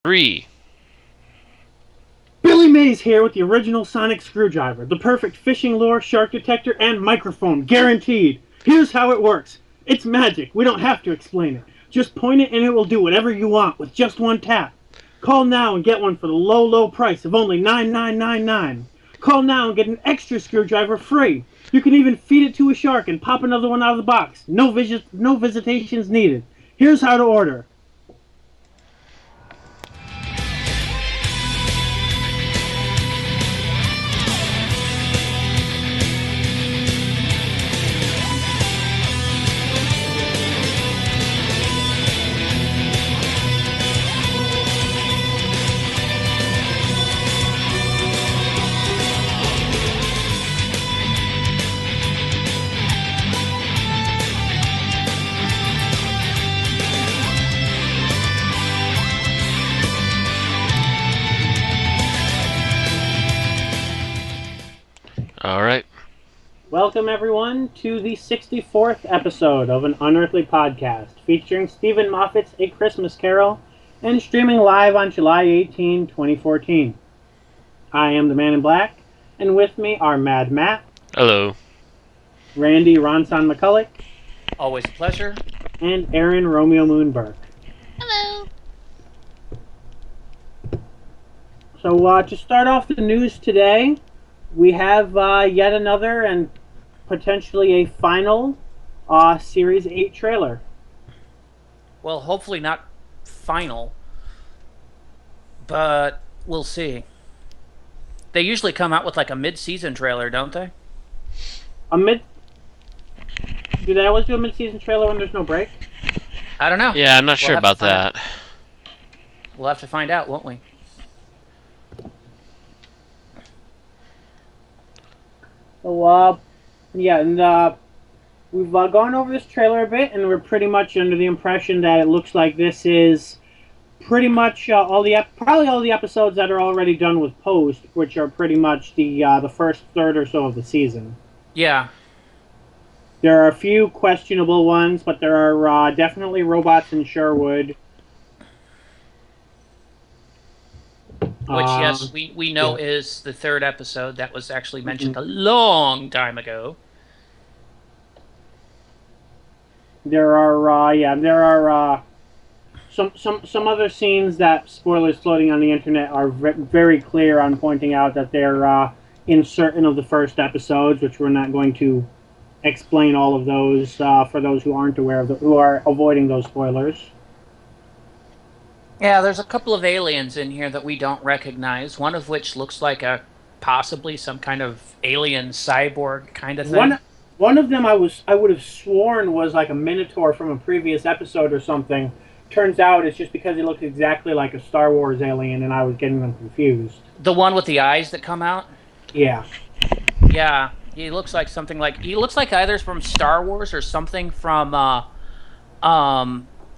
3. Billy Mays here with the original sonic screwdriver, the perfect fishing lure, shark detector, and microphone, guaranteed. Here's how it works. It's magic. We don't have to explain it. Just point it and it will do whatever you want with just one tap. Call now and get one for the low, low price of only $9,999. Call now and get an extra screwdriver free. You can even feed it to a shark and pop another one out of the box. No visitations needed. Here's how to order. All right. Welcome, everyone, to the 64th episode of an Unearthly podcast featuring Stephen Moffat's A Christmas Carol and streaming live on July 18, 2014. I am the Man in Black, and with me are Mad Matt. Hello. Randy Ronson McCulloch. Always a pleasure. And Aaron Romeo Moonberg. Hello. So, to start off the news today, we have yet another and potentially a final Series 8 trailer. Well, hopefully not final, but we'll see. They usually come out with like a mid-season trailer, don't they? Do they always do a mid-season trailer when there's no break? I don't know. Yeah, I'm not sure about that. We'll have to find out, won't we? So, we've gone over this trailer a bit, and we're pretty much under the impression that it looks like this is pretty much probably all the episodes that are already done with post, which are pretty much the first third or so of the season. Yeah. There are a few questionable ones, but there are definitely robots in Sherwood. Which, yes, we know is the third episode. That was actually mentioned a long time ago. There are some other scenes that spoilers floating on the internet are very clear on pointing out that they're in certain of the first episodes, which we're not going to explain all of those for those who aren't aware of who are avoiding those spoilers. Yeah, there's a couple of aliens in here that we don't recognize, one of which looks like possibly some kind of alien cyborg kind of thing. One of them I would have sworn was like a Minotaur from a previous episode or something. Turns out it's just because he looks exactly like a Star Wars alien, and I was getting them confused. The one with the eyes that come out? Yeah. Yeah, he looks like either from Star Wars or something from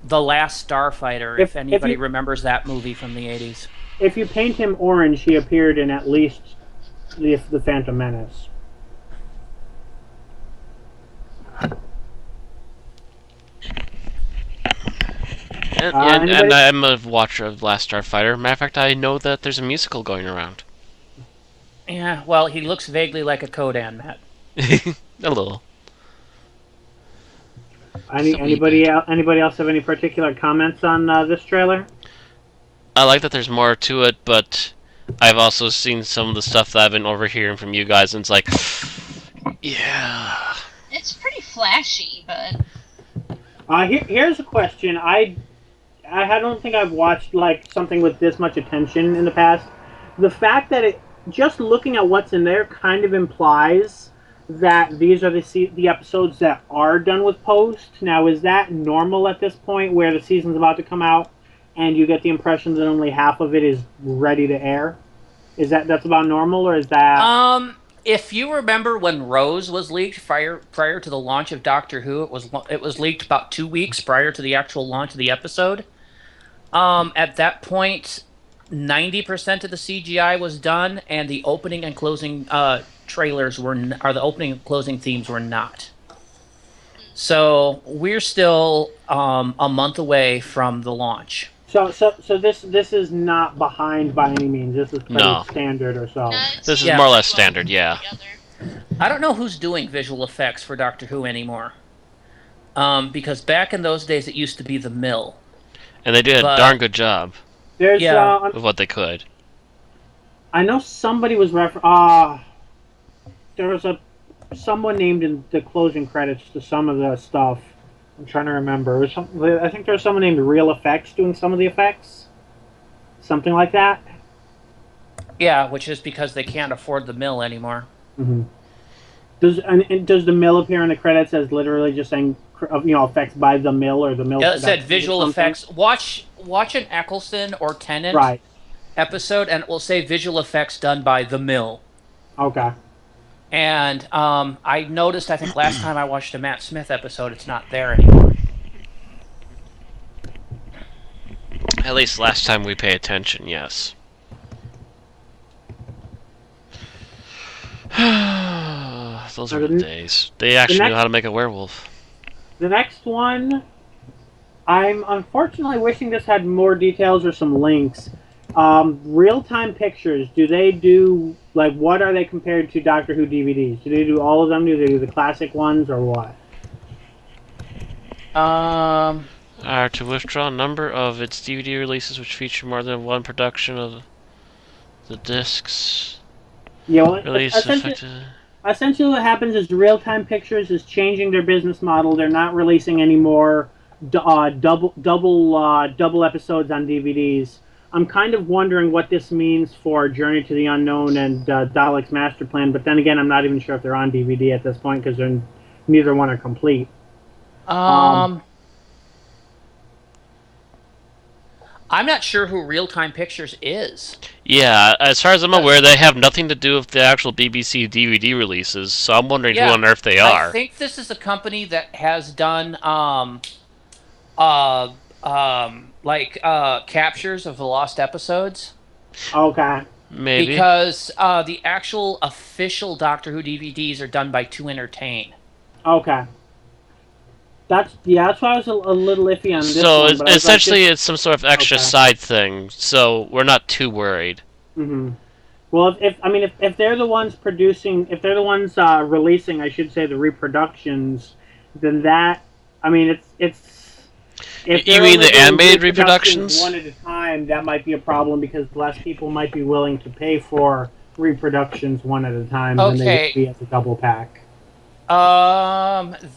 The Last Starfighter, if anybody remembers that movie from the 80s. If you paint him orange, he appeared in at least the Phantom Menace. And I'm a watcher of Last Starfighter. Matter of fact, I know that there's a musical going around. Yeah, well, he looks vaguely like a Kodan, Matt. A little. Anybody else have any particular comments on this trailer? I like that there's more to it, but I've also seen some of the stuff that I've been overhearing from you guys, and it's like, yeah. It's pretty flashy, but here's a question. I don't think I've watched like something with this much attention in the past. The fact that just looking at what's in there kind of implies that these are the episodes that are done with post. Now, is that normal at this point where the season's about to come out and you get the impression that only half of it is ready to air? That's about normal, or is that... If you remember when Rose was leaked prior to the launch of Doctor Who, it was leaked about 2 weeks prior to the actual launch of the episode. At that point, 90% of the CGI was done, and the opening and closing trailers the opening and closing themes were not. So we're still a month away from the launch. So this is not behind by any means. This is pretty No. standard or so. No, it This is seems more or less pretty well standard, yeah. together. I don't know who's doing visual effects for Doctor Who anymore. Because back in those days, it used to be the Mill. And they did a But- darn good job There's Yeah. with what they could. I know somebody was there was someone named in the closing credits to some of the stuff. I'm trying to remember. I think there was someone named Real Effects doing some of the effects. Something like that. Yeah, which is because they can't afford the Mill anymore. Mm-hmm. Does the Mill appear in the credits as literally just saying effects by the Mill or the Mill? Yeah, it said Productions or visual something? effects. Watch an Eccleston or Tennant Right. episode, and it will say visual effects done by the Mill. Okay. And I noticed, I think last time I watched a Matt Smith episode, it's not there anymore. At least last time we pay attention, yes. Those are the days. They actually knew how to make a werewolf. The next one, I'm unfortunately wishing this had more details or some links. Real-time pictures, do they do, like, what are they compared to Doctor Who DVDs? Do they do all of them? Do they do the classic ones, or what? Are to withdraw a number of its DVD releases which feature more than one production of the discs. Yeah, well, Release essentially what happens is Real-Time Pictures is changing their business model. They're not releasing any more double episodes on DVDs. I'm kind of wondering what this means for Journey to the Unknown and Dalek's Master Plan, but then again, I'm not even sure if they're on DVD at this point because neither one are complete. I'm not sure who Real Time Pictures is. Yeah, as far as I'm aware, they have nothing to do with the actual BBC DVD releases, so I'm wondering who on earth they are. I think this is a company that has done captures of the lost episodes. Okay. Maybe. Because the actual official Doctor Who DVDs are done by To Entertain. Okay. That's why I was a little iffy on this so one. But essentially, it's some sort of extra side thing, so we're not too worried. Mm-hmm. Well, if they're the ones producing, if they're the ones releasing, I should say, the reproductions, then that, it's. If You they're mean only the doing animated reproductions? one at a time, that might be a problem because less people might be willing to pay for reproductions one at a time than they would be as a double pack.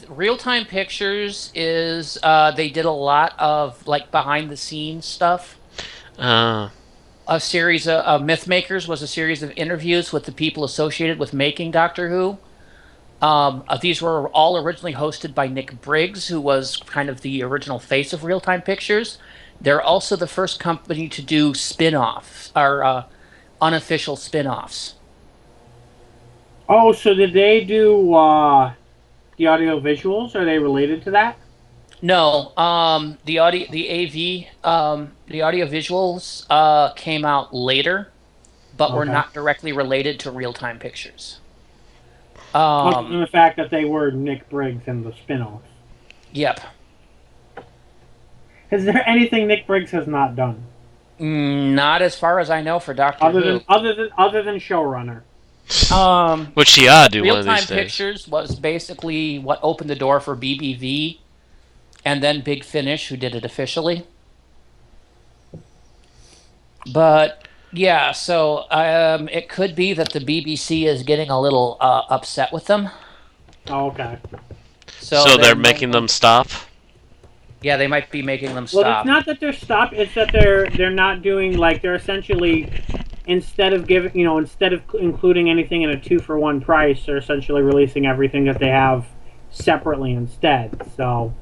Real Time Pictures is they did a lot of like behind the scenes stuff. A series of Mythmakers was a series of interviews with the people associated with making Doctor Who. These were all originally hosted by Nick Briggs, who was kind of the original face of Real Time Pictures. They're also the first company to do spin-offs, or unofficial spin-offs. Oh, so did they do the audio visuals? Are they related to that? No, the audio visuals came out later, but were not directly related to Real Time Pictures. Other than the fact that they were Nick Briggs in the spin-off. Yep. Is there anything Nick Briggs has not done? Not as far as I know for Doctor Who. Other than showrunner. Which he ought to do one of Real these Time days. Pictures was basically what opened the door for BBV, and then Big Finish, who did it officially. But yeah, so it could be that the BBC is getting a little upset with them. Oh, okay. So they're making them stop? Yeah, they might be making them stop. Well, it's not that they're stopped. It's that they're not doing, like, they're essentially, instead of including anything in a 2-for-1 price, they're essentially releasing everything that they have separately instead. So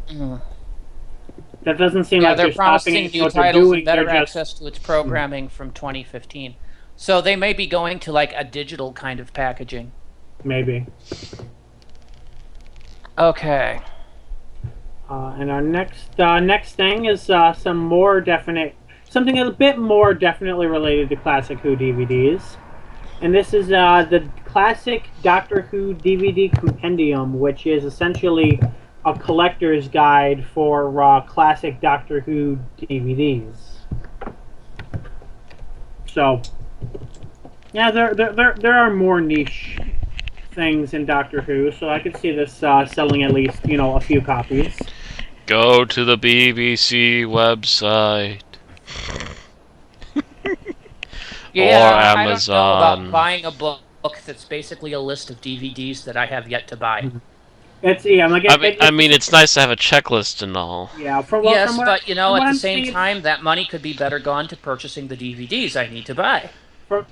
that doesn't seem like they're they're stopping promising it. new What they're titles doing, and better they're just- access to its programming from 2015. So they may be going to like a digital kind of packaging. Maybe. Okay. And our next thing is something a bit more definitely related to Classic Who DVDs. And this is the Classic Doctor Who DVD Compendium, which is essentially a collector's guide for classic Doctor Who DVDs. So, yeah, there are more niche things in Doctor Who, so I could see this selling at least, a few copies. Go to the BBC website. Yeah, Or I don't know about Amazon. buying a book that's basically a list of DVDs that I have yet to buy. It's like I mean, it's nice to have a checklist and all. yeah. From Yes, what but from what at the I'm same seeing, time, that money could be better gone to purchasing the DVDs I need to buy.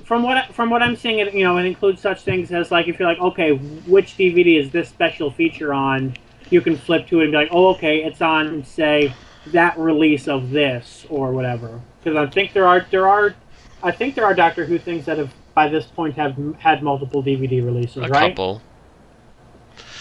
from what I'm seeing, it includes such things as like if you're like, okay, which DVD is this special feature on? You can flip to it and be like, oh, okay, it's on, say, that release of this or whatever. Because I think there are Doctor Who things that have by this point have had multiple DVD releases, A right? couple.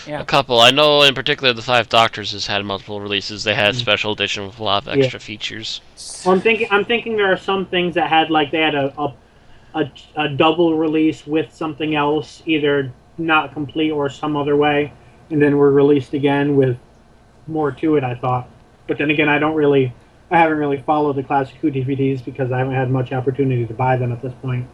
Yeah. A couple. I know in particular the Five Doctors has had multiple releases. They had a special edition with a lot of extra features. Well, I'm thinking there are some things that had like they had a double release with something else, either not complete or some other way, and then were released again with more to it, I thought. But then again, I haven't really followed the Classic Who DVDs because I haven't had much opportunity to buy them at this point.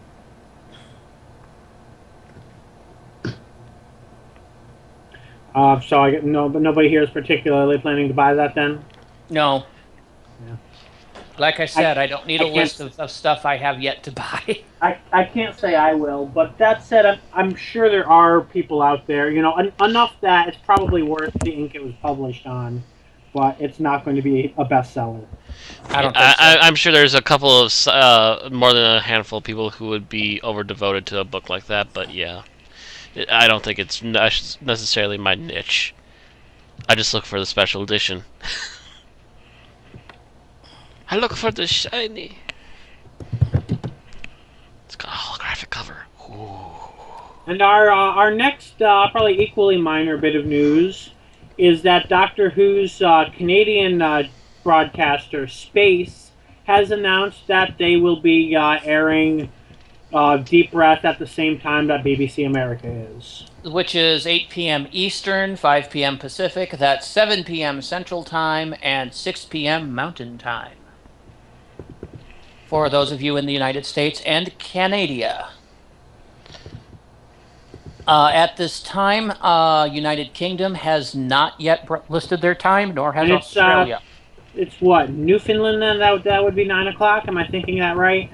So I get but nobody here is particularly planning to buy that then. No. Yeah. Like I said, I don't need a can't- list of stuff I have yet to buy. I can't say I will, but that said, I'm sure there are people out there, enough that it's probably worth the ink it was published on, but it's not going to be a bestseller. I don't think so. I'm sure there's a couple of more than a handful of people who would be over devoted to a book like that, but yeah, I don't think it's necessarily my niche. I just look for the special edition. I look for the shiny. It's got a holographic cover. Ooh. And our next, probably equally minor bit of news is that Doctor Who's Canadian broadcaster, Space, has announced that they will be airing Deep Breath at the same time that BBC America is. Which is 8 p.m. Eastern, 5 p.m. Pacific. That's 7 p.m. Central Time and 6 p.m. Mountain Time. For those of you in the United States and Canada. At this time, United Kingdom has not yet listed their time, nor has Australia. It's what, Newfoundland then? That would be 9 o'clock? Am I thinking that right?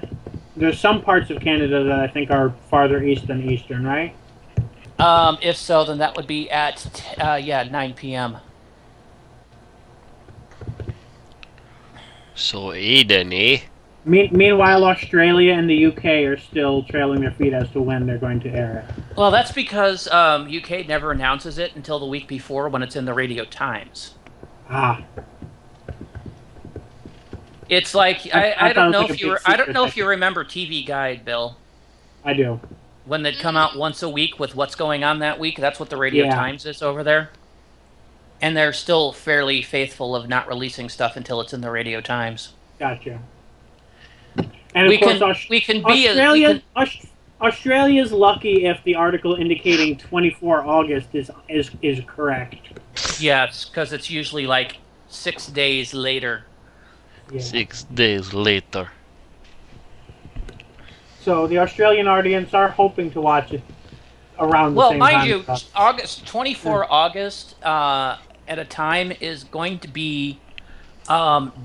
There's some parts of Canada that I think are farther east than Eastern, right? If so, then that would be at 9 p.m. So Eden, eh? Meanwhile, Australia and the UK are still trailing their feet as to when they're going to air it. Well, that's because UK never announces it until the week before when it's in the Radio Times. Ah. It's like I don't know if you remember TV Guide, Bill. I do. When they'd come out once a week with what's going on that week, that's what the Radio Times is over there. And they're still fairly faithful of not releasing stuff until it's in the Radio Times. Gotcha. And of Australia's lucky if the article indicating 24 August is correct. Yes, because it's usually like 6 days later. Yeah. 6 days later. So the Australian audience are hoping to watch it around the same time. Well, mind you, August 24 August at a time is going to be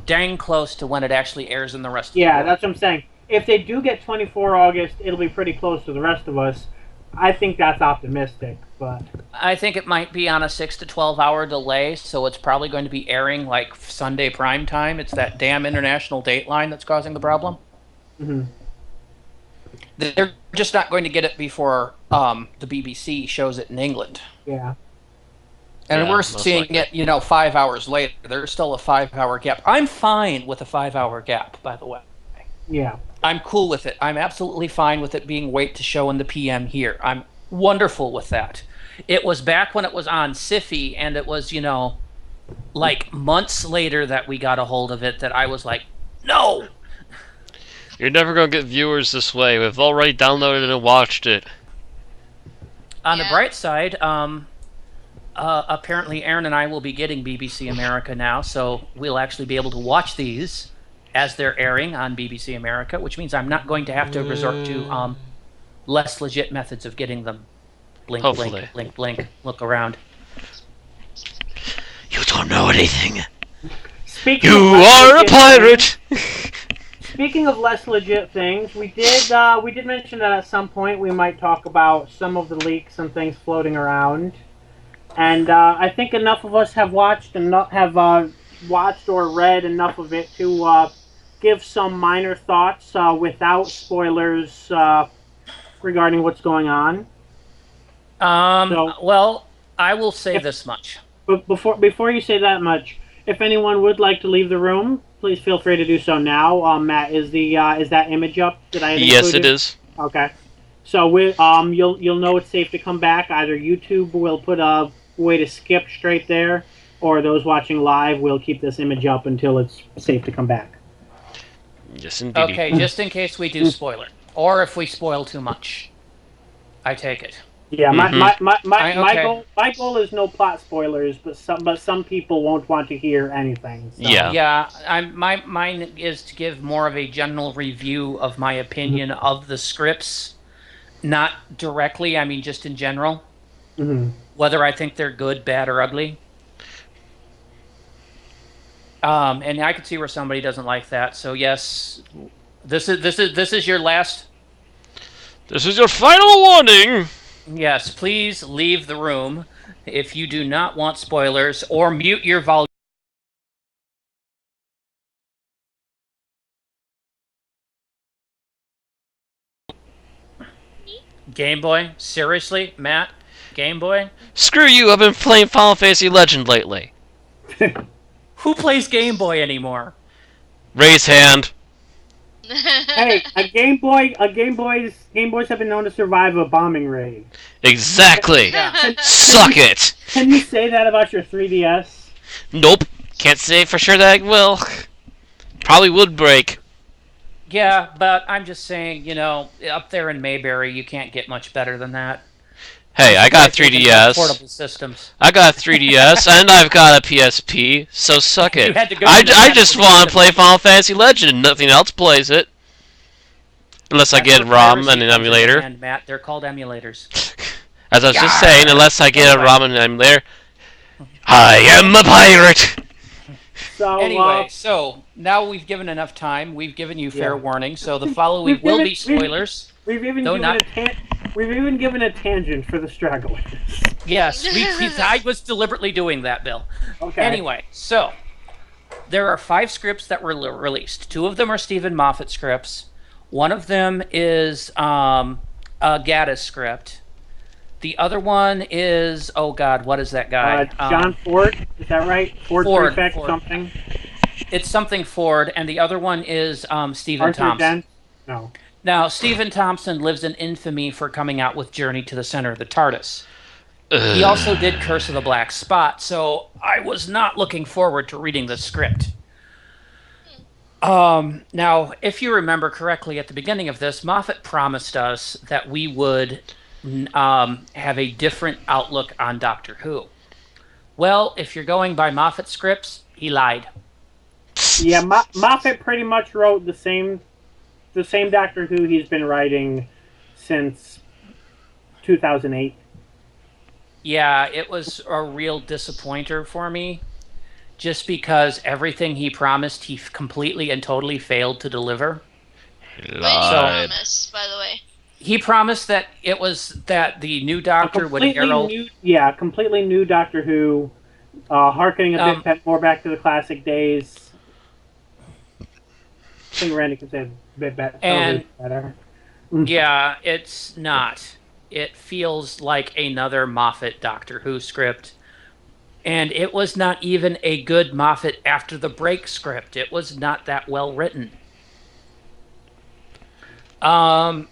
dang close to when it actually airs in the rest of the world. Yeah, that's what I'm saying. If they do get 24 August, it'll be pretty close to the rest of us. I think that's optimistic, but I think it might be on a 6 to 12 hour delay, so it's probably going to be airing like Sunday prime time. It's that damn international dateline that's causing the problem. Mm-hmm. They're just not going to get it before the BBC shows it in England. Yeah. And we're seeing it, 5 hours later. There's still a 5 hour gap. I'm fine with a 5 hour gap, by the way. Yeah. I'm cool with it. I'm absolutely fine with it being wait to show in the PM here. I'm wonderful with that. It was back when it was on Siffy, and it was, like months later that we got a hold of it that I was like, no! You're never going to get viewers this way. We've already downloaded it and watched it. On the bright side, apparently Aaron and I will be getting BBC America now, so we'll actually be able to watch these as they're airing on BBC America, which means I'm not going to have to resort to less legit methods of getting them. Blink, Hopefully. blink, blink, blink. Look around. You don't know anything. Speaking You of less are a legit pirate! things- Speaking of less legit things, we did mention that at some point we might talk about some of the leaks and things floating around, and I think enough of us have watched watched or read enough of it to give some minor thoughts without spoilers regarding what's going on. Well, I will say this much. But before you say that much, if anyone would like to leave the room, please feel free to do so now. Matt, is that image up that I had Yes, included? it is. Okay. So you'll know it's safe to come back. Either YouTube will put a way to skip straight there, or those watching live will keep this image up until it's safe to come back. Yes, indeed. Okay, just in case we do spoil it, or if we spoil too much, I take it. Yeah, okay. my goal is no plot spoilers, but some people won't want to hear anything. So. Yeah. Yeah, mine is to give more of a general review of my opinion of the scripts, not directly. I mean, just in general, whether I think they're good, bad, or ugly. And I could see where somebody doesn't like that. So yes, this is your last. This is your final warning! Yes, please leave the room if you do not want spoilers, or mute your volume. Game Boy? Seriously, Matt? Game Boy? Screw you, I've been playing Final Fantasy Legend lately. Who plays Game Boy anymore? Raise hand. Hey, Game Boys have been known to survive a bombing raid. Exactly. Yeah. Suck it. Can you say that about your 3DS? Nope. Can't say for sure that I will. Probably would break. Yeah, but I'm just saying, up there in Mayberry, you can't get much better than that. Hey, I got a Portable 3DS. systems. I got a 3DS, and I've got a PSP, so suck You it. had to go I into just that want to system. play Final Fantasy Legend, nothing else plays it. Unless I That's get where ROM piracy and an comes in emulator. hand, Matt, they're called emulators. As I was just saying, unless I get a Anyway. ROM and an emulator. I am a pirate! So Anyway, so now we've given enough time. We've given you fair warning. So the following We've will given- be spoilers. we've even No, given not- we've even given a tangent for the stragglers. Yes, I was deliberately doing that, Bill. Okay. Anyway, so there are 5 scripts that were released. 2 of them are Stephen Moffat scripts. One of them is a Gaddis script. The other one is, oh God, what is that guy? John Ford, is that right? Ford Prefect Ford. something. It's something Ford, and the other one is Stephen Arthur Thompson. Dent? No. Now, Stephen Thompson lives in infamy for coming out with Journey to the Center of the TARDIS. He also did Curse of the Black Spot, so I was not looking forward to reading the script. Now, if you remember correctly at the beginning of this, Moffat promised us that we would have a different outlook on Doctor Who. Well, if you're going by Moffat scripts, he lied. Yeah, Moffat pretty much wrote the same Doctor Who he's been writing since 2008. Yeah, it was a real disappointer for me, just because everything he promised, he completely and totally failed to deliver. Lied. Promise, by the way. He promised that that the new Doctor would herald. Completely new Doctor Who, harkening a bit more back to the classic days. I think Randy could say a bit better. Yeah, it's not. It feels like another Moffat Doctor Who script. And it was not even a good Moffat After the Break script. It was not that well written. Likewise,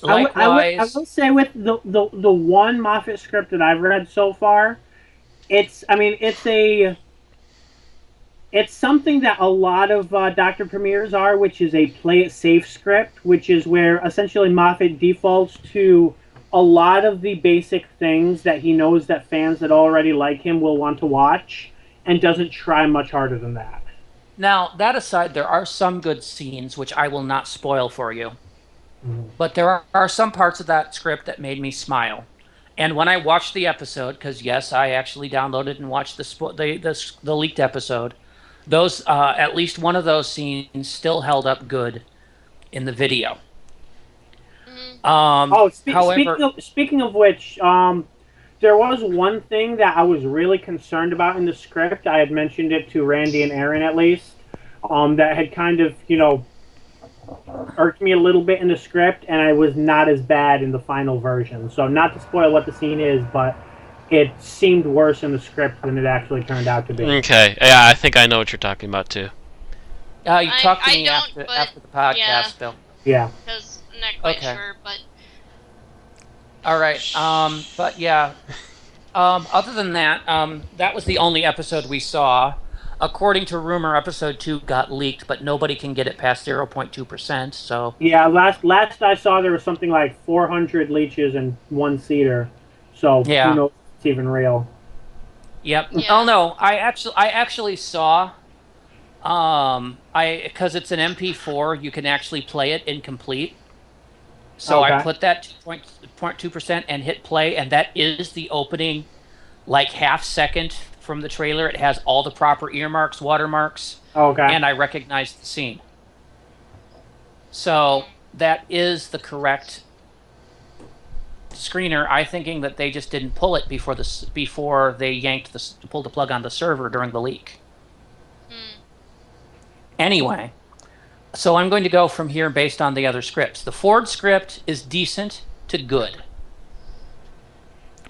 I will say with the one Moffat script that I've read so far, it's something that a lot of Doctor Premieres are, which is a play it safe script, which is where essentially Moffat defaults to a lot of the basic things that he knows that fans that already like him will want to watch, and doesn't try much harder than that. Now, that aside, there are some good scenes which I will not spoil for you. But there are some parts of that script that made me smile. And when I watched the episode, because yes, I actually downloaded and watched the leaked episode, those at least one of those scenes still held up good in the video. Oh, However, speaking of which, there was one thing that I was really concerned about in the script. I had mentioned it to Randy and Aaron at least. That had kind of, irked me a little bit in the script, and I was not as bad in the final version. So, not to spoil what the scene is, but it seemed worse in the script than it actually turned out to be. Okay, yeah, I think I know what you're talking about too. you talked to I me don't, after the podcast, yeah. Bill. Yeah. Because I'm not quite Okay. sure, but All right. But yeah. Other than that, that was the only episode we saw. According to rumor, episode 2 got leaked, but nobody can get it past 0.2%. So Yeah, last I saw there was something like 400 leeches and one cedar. So, Yeah. who knows if it's even real. yep. Yeah. Oh no, I actually saw. Because it's an MP4, you can actually play it incomplete. So I Okay. put that 2.2% and hit play, and that is the opening, like half second from the trailer. It has all the proper earmarks, watermarks, Okay. and I recognized the scene. So that is the correct screener. I thinking that they just didn't pull it before they pulled the plug on the server during the leak. Anyway, so I'm going to go from here based on the other scripts. The Ford script is decent to good.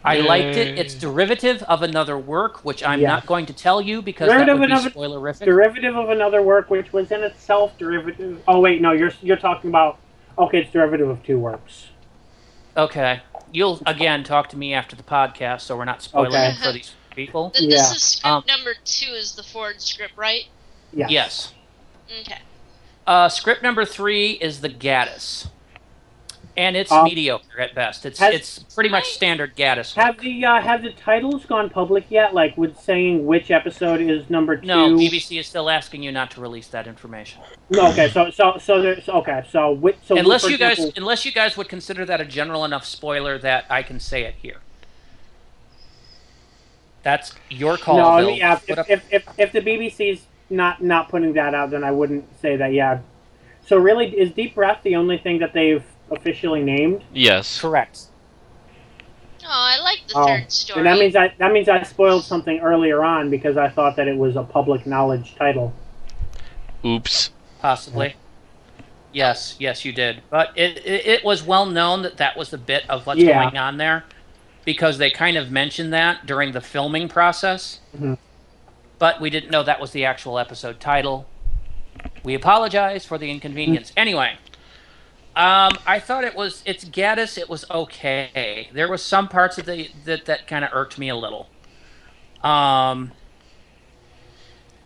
I liked it. It's derivative of another work, which I'm Yeah. not going to tell you because that would be spoilerific. Derivative of another work, which was in itself derivative. Oh wait, no, you're talking about. Okay, it's derivative of two works. Okay. You'll, again, talk to me after the podcast, so we're not spoiling Okay. it for these people. this Yeah. is script number 2 is the Ford script, right? Yes. Yes. Okay. Script number 3 is the Gaddis. And it's Um, mediocre at best. It's pretty much standard Gaddis. Have the titles gone public yet? Like, with saying which episode is number 2? No, BBC is still asking you not to release that information. No. Okay. So there's okay. So Unless for you guys example- would consider that a general enough spoiler that I can say it here. That's your call, No, Bill. yeah. Put up- If the BBC's not putting that out, then I wouldn't say that. Yeah. So really, is Deep Breath the only thing that they've officially named? Yes. Correct. Oh, I like the Oh, third story. and that means I spoiled something earlier on because I thought that it was a public knowledge title. Oops. Possibly. Yes, you did. But it was well known that was the bit of what's Yeah. going on there, because they kind of mentioned that during the filming process. Mhm. But we didn't know that was the actual episode title. We apologize for the inconvenience. Anyway, I thought it's Gaddis. It was okay. There was some parts of that kind of irked me a little.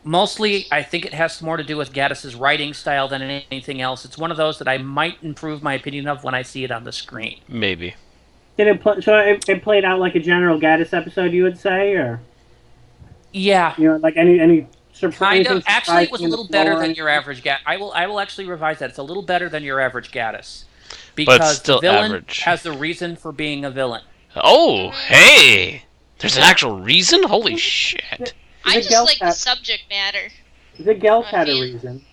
Mostly, I think it has more to do with Gaddis's writing style than anything else. It's one of those that I might improve my opinion of when I see it on the screen. Maybe. Did it played out like a general Gaddis episode? You would say, or Yeah, like any kind of. Actually, it was a surprising little better story? than your average Gaddis. I will actually revise that. It's a little better than your average Gaddis, But because still the villain average. has the reason for being a villain. Oh, hey! There's an actual reason? Holy shit. I The just Gelt like the had- subject matter. The Gelt had a feel- reason.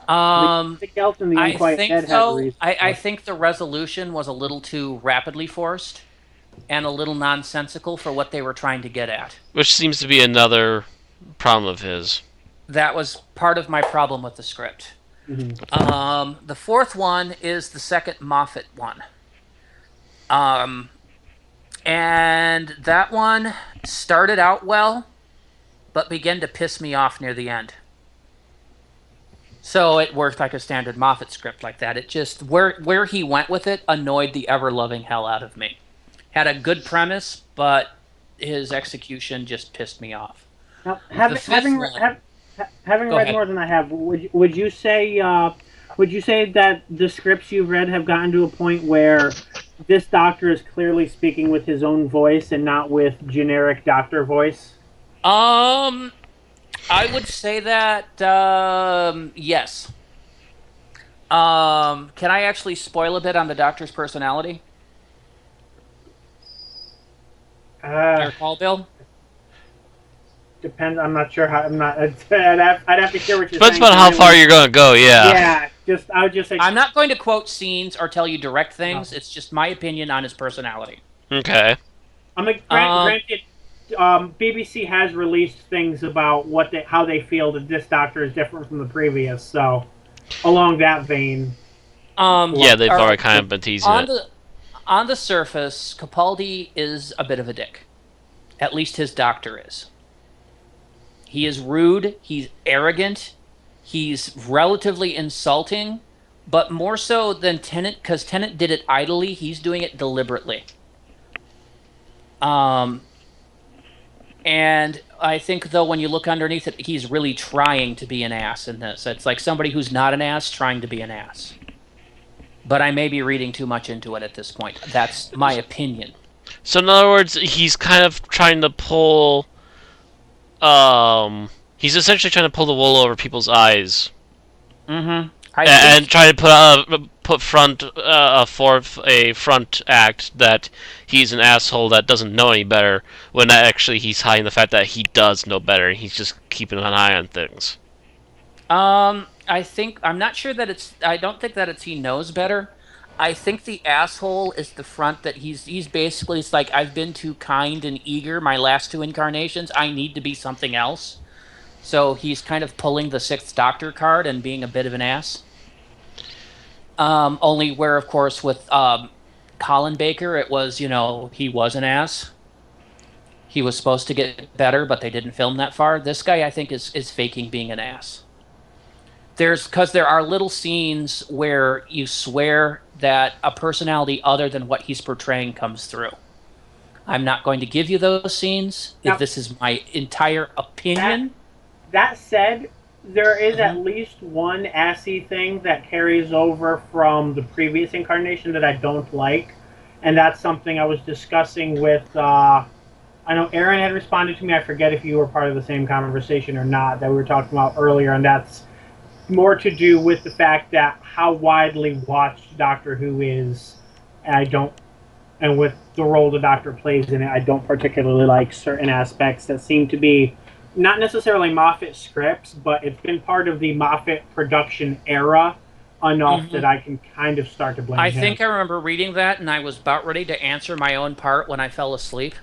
The Gelt and the I Unquiet think Dead had a so. reason. I think the resolution was a little too rapidly forced and a little nonsensical for what they were trying to get at. Which seems to be another problem of his. That was part of my problem with the script. The fourth one is the second Moffat one. And that one started out well, but began to piss me off near the end. So it worked like a standard Moffat script like that. It just, where he went with it annoyed the ever-loving hell out of me. Had a good premise, but his execution just pissed me off. Now, The fifth having one. having Go read ahead. more than I have, would you say that the scripts you've read have gotten to a point where this doctor is clearly speaking with his own voice and not with generic doctor voice? I would say that yes. Can I actually spoil a bit on the Doctor's personality? Uh, Your call, Bill. Depends. I'm not sure how. I'm not. I'd have to hear what you're Depends saying. on To how far really, you're gonna go. Yeah. yeah. Just I would just say. I'm not going to quote scenes or tell you direct No. things. It's just my opinion on his personality. Okay. I'm like, Um, granted. BBC has released things about how they feel that this doctor is different from the previous. So, along that vein, Yeah, they've or- already kind of been teasing on it. the surface, Capaldi is a bit of a dick. At least his doctor is. He is rude. He's arrogant. He's relatively insulting, but more so than Tennant, because Tennant did it idly. He's doing it deliberately. And I think, though, when you look underneath it, he's really trying to be an ass in this. It's like somebody who's not an ass trying to be an ass. But I may be reading too much into it at this point. That's my opinion. So in other words, he's kind of trying to pull. He's essentially trying to pull the wool over people's eyes, Mm-hmm. and try to put front a front act that he's an asshole that doesn't know any better, when actually he's hiding the fact that he does know better. And he's just keeping an eye on things. I think I'm not sure that it's. I don't think that it's he knows better. I think the asshole is the front that he's basically. It's like, I've been too kind and eager my last two incarnations. I need to be something else. So he's kind of pulling the Sixth Doctor card and being a bit of an ass. Only where, of course, with Colin Baker, it was, he was an ass. He was supposed to get better, but they didn't film that far. This guy, I think, is faking being an ass. Because there are little scenes where you swear that a personality other than what he's portraying comes through. I'm not going to give you those scenes. Now, If this is my entire opinion. That said, there is at least one assy thing that carries over from the previous incarnation that I don't like, and that's something I was discussing with. I know Aaron had responded to me. I forget if you were part of the same conversation or not that we were talking about earlier, and that's more to do with the fact that how widely watched Doctor Who is, and with the role the Doctor plays in it, I don't particularly like certain aspects that seem to be not necessarily Moffat scripts, but it's been part of the Moffat production era enough that I can kind of start to blame I him. think I remember reading that, and I was about ready to answer my own part when I fell asleep.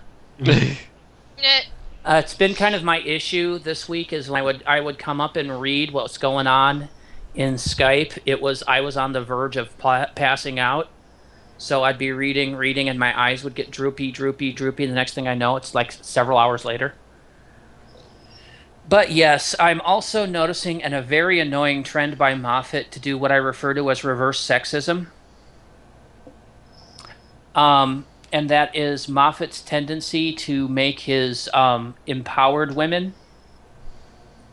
It's been kind of my issue this week, is when I would come up and read what's going on in Skype. I was on the verge of passing out, so I'd be reading, and my eyes would get droopy. The next thing I know, it's like several hours later. But yes, I'm also noticing a very annoying trend by Moffat to do what I refer to as reverse sexism. And that is Moffat's tendency to make his empowered women.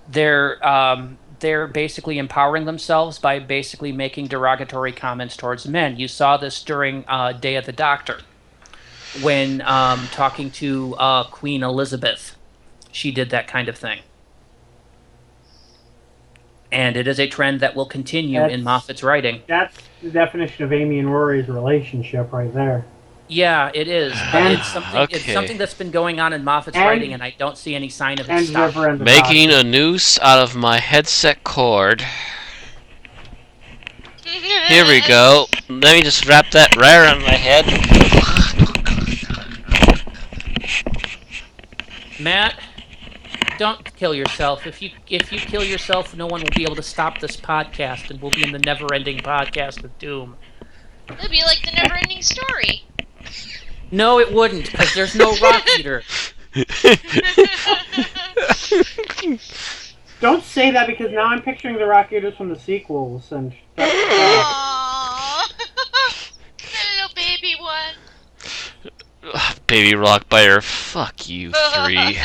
They're basically empowering themselves by basically making derogatory comments towards men. You saw this during Day of the Doctor, when talking to Queen Elizabeth. She did that kind of thing. And it is a trend that will continue in Moffat's writing. That's the definition of Amy and Rory's relationship right there. Yeah, it is. But it's something that's been going on in Moffat's writing, and I don't see any sign of it stopping. Making a noose out of my headset cord. Here we go. Let me just wrap that right around my head. Matt, don't kill yourself. If you kill yourself, no one will be able to stop this podcast, and we'll be in the never-ending podcast of doom. It'd be like the never-ending story. No, it wouldn't, because there's no rock eater. Don't say that, because now I'm picturing the Rock Eaters from the sequels, and Aww. The little baby one. Baby Rockbiter, fuck you three.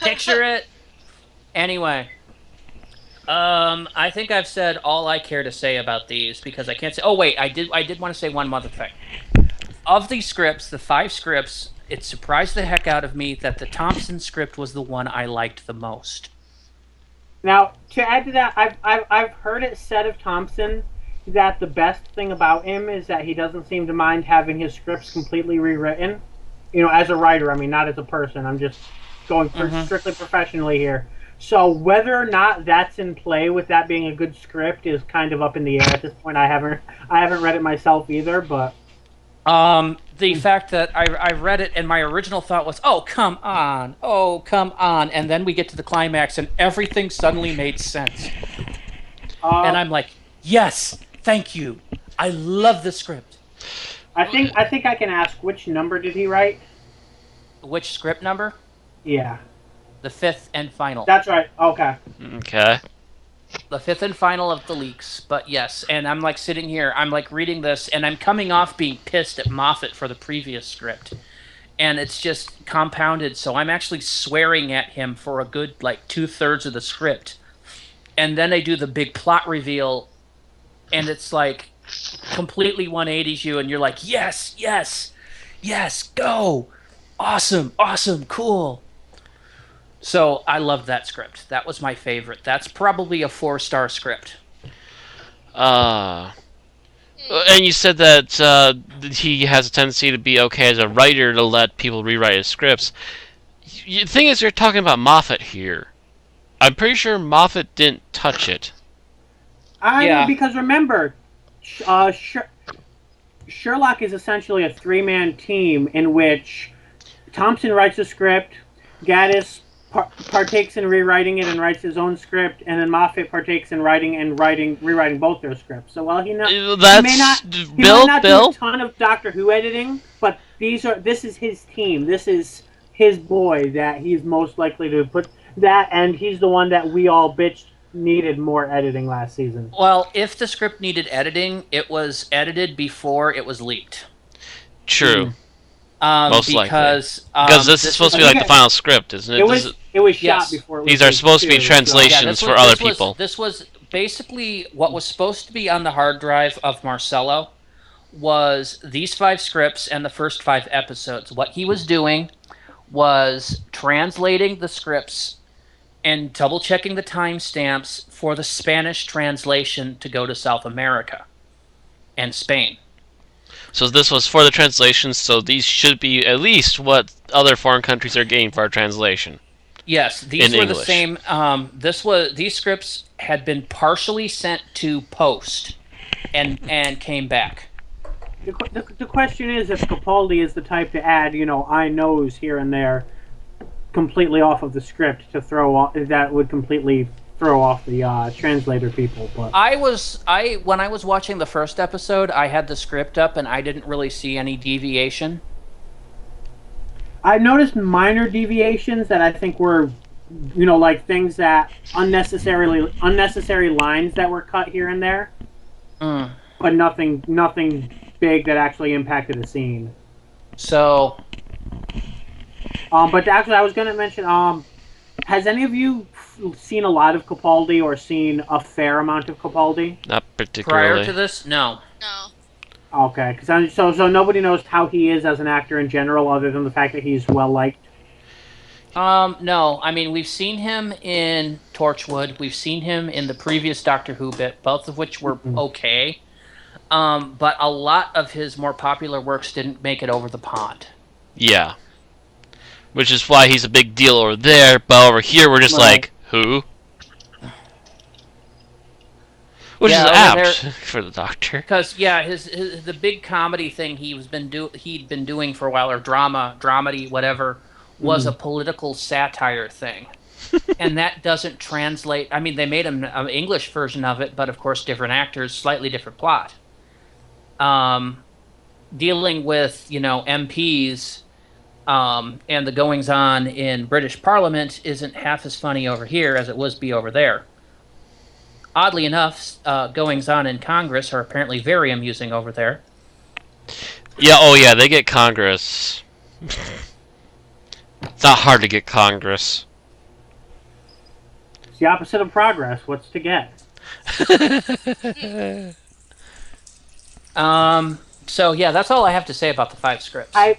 Picture it. Anyway, I think I've said all I care to say about these, because I can't say. Oh wait, I did want to say one other thing. of these scripts, the 5 scripts, it surprised the heck out of me that the Thompson script was the one I liked the most. Now, to add to that, I've heard it said of Thompson that the best thing about him is that he doesn't seem to mind having his scripts completely rewritten. As a writer, I mean, not as a person. I'm just going strictly professionally here. So whether or not that's in play with that being a good script is kind of up in the air at this point. I haven't read it myself either, but The fact that I read it and my original thought was, oh, come on. And then we get to the climax and everything suddenly made sense. And I'm like, yes, thank you. I love the script. I think I can ask, which number did he write? Which script number? Yeah. The 5th and final. That's right. Okay. Okay. The 5th and final of the leaks, but yes. And I'm like sitting here, I'm like reading this, and I'm coming off being pissed at Moffat for the previous script. And it's just compounded, so I'm actually swearing at him for a good, like, 2/3 of the script. And then they do the big plot reveal, and it's like completely 180s you, and you're like, yes, yes, yes, go! Awesome, cool. So I loved that script. That was my favorite. That's probably a 4-star script. And you said that he has a tendency to be okay as a writer to let people rewrite his scripts. The thing is, you're talking about Moffat here. I'm pretty sure Moffat didn't touch it. Because remember, Sherlock is essentially a 3-man team in which Thompson writes a script, Gaddis partakes in rewriting it and writes his own script, and then Moffat partakes in rewriting both their scripts. So while he may not do a ton of Doctor Who editing, but this is his team. This is his boy that he's most likely to put that, and he's the one that we all bitched needed more editing last season. Well, if the script needed editing, it was edited before it was leaked. True. Most likely. Because this is supposed to be like the final script, isn't it? It was shot before it was These are supposed to be translations for other people. This was basically what was supposed to be on the hard drive of Marcello was these 5 scripts and the first 5 episodes. What he was doing was translating the scripts and double-checking the timestamps for the Spanish translation to go to South America and Spain. So this was for the translations, so these should be at least what other foreign countries are getting for our translation. Yes, these were English. the same. These scripts had been partially sent to post and came back. The question is if Capaldi is the type to add, I knows here and there completely off of the script to throw off, that would completely throw off the translator people. But when I was watching the first episode, I had the script up and I didn't really see any deviation. I noticed minor deviations that I think were, like things that unnecessary lines that were cut here and there, but nothing big that actually impacted the scene. So, but actually, I was going to mention, has any of you seen a lot of Capaldi or seen a fair amount of Capaldi? Not particularly. Prior to this, no. No. Okay, so nobody knows how he is as an actor in general, other than the fact that he's well liked. No. I mean, we've seen him in Torchwood. We've seen him in the previous Doctor Who bit, both of which were okay. But a lot of his more popular works didn't make it over the pond. Yeah. Which is why he's a big deal over there, but over here we're just like, who? Which is apt for the Doctor. Because the big comedy thing he'd been doing for a while, or dramedy, whatever, was a political satire thing, and that doesn't translate. I mean, they made an English version of it, but of course, different actors, slightly different plot. Dealing with MPs and the goings on in British Parliament isn't half as funny over here as it was over there. Oddly enough, goings-on in Congress are apparently very amusing over there. Yeah, they get Congress. It's not hard to get Congress. It's the opposite of progress. What's to get? So yeah, that's all I have to say about the 5 scripts I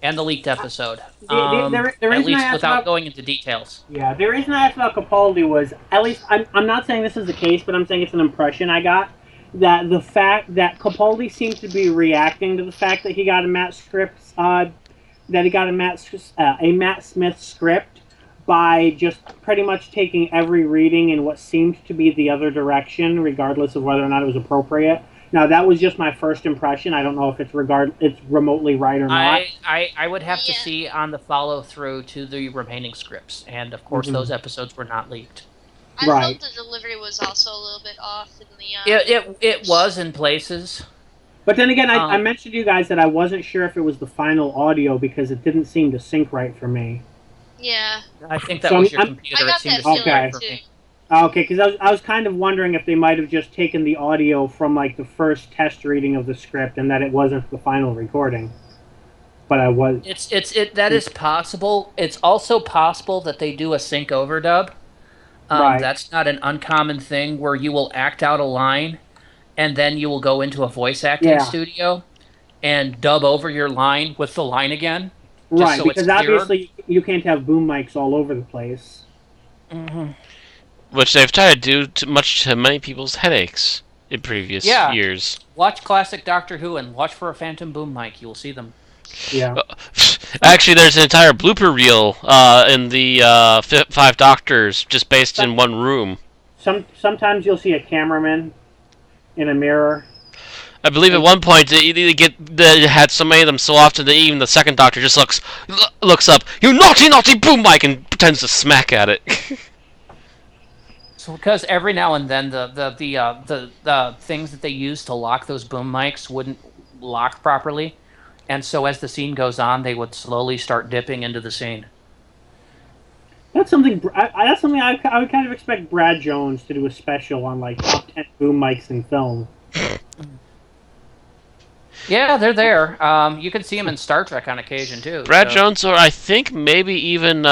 and the leaked episode. the At reason I least asked without about going into details. the reason I asked about Capaldi was, at least I'm not saying this is the case, but I'm saying it's an impression I got, that the fact that Capaldi seemed to be reacting to the fact that he got a Matt Smith script by just pretty much taking every reading in what seemed to be the other direction, regardless of whether or not it was appropriate. Now, that was just my first impression. I don't know if it's remotely right or not. I would have to Yeah. see on the follow through to the remaining scripts, and of course those episodes were not leaked. I Right. felt the delivery was also a little bit off in the. It was in places. But then again, I Um, mentioned to you guys that I wasn't sure if it was the final audio because it didn't seem to sync right for me. Yeah, I think that So was your I'm- computer. I It got seemed that to sync feeling right for too. me. Okay, because I was kind of wondering if they might have just taken the audio from like the first test reading of the script and that it wasn't the final recording. But I was. That is possible. It's also possible that they do a sync overdub. Right. That's not an uncommon thing where you will act out a line and then you will go into a voice acting studio and dub over your line with the line again. Right, so because it's clearer. obviously you can't have boom mics all over the place. Which they've tried to do much to many people's headaches in previous years. Watch classic Doctor Who and watch for a phantom boom mic. You will see them. Yeah. Actually, there's an entire blooper reel in the 5 Doctors just based in one room. Sometimes you'll see a cameraman in a mirror. I believe at one point they had so many of them so often that even the second Doctor just looks up, "You naughty, naughty boom mic," and pretends to smack at it. So because every now and then the things that they use to lock those boom mics wouldn't lock properly, and so as the scene goes on, they would slowly start dipping into the scene. That's something. That's something I would kind of expect Brad Jones to do a special on, like top 10 boom mics in film. Yeah, they're there. You can see them in Star Trek on occasion too. Brad Jones, or I think maybe even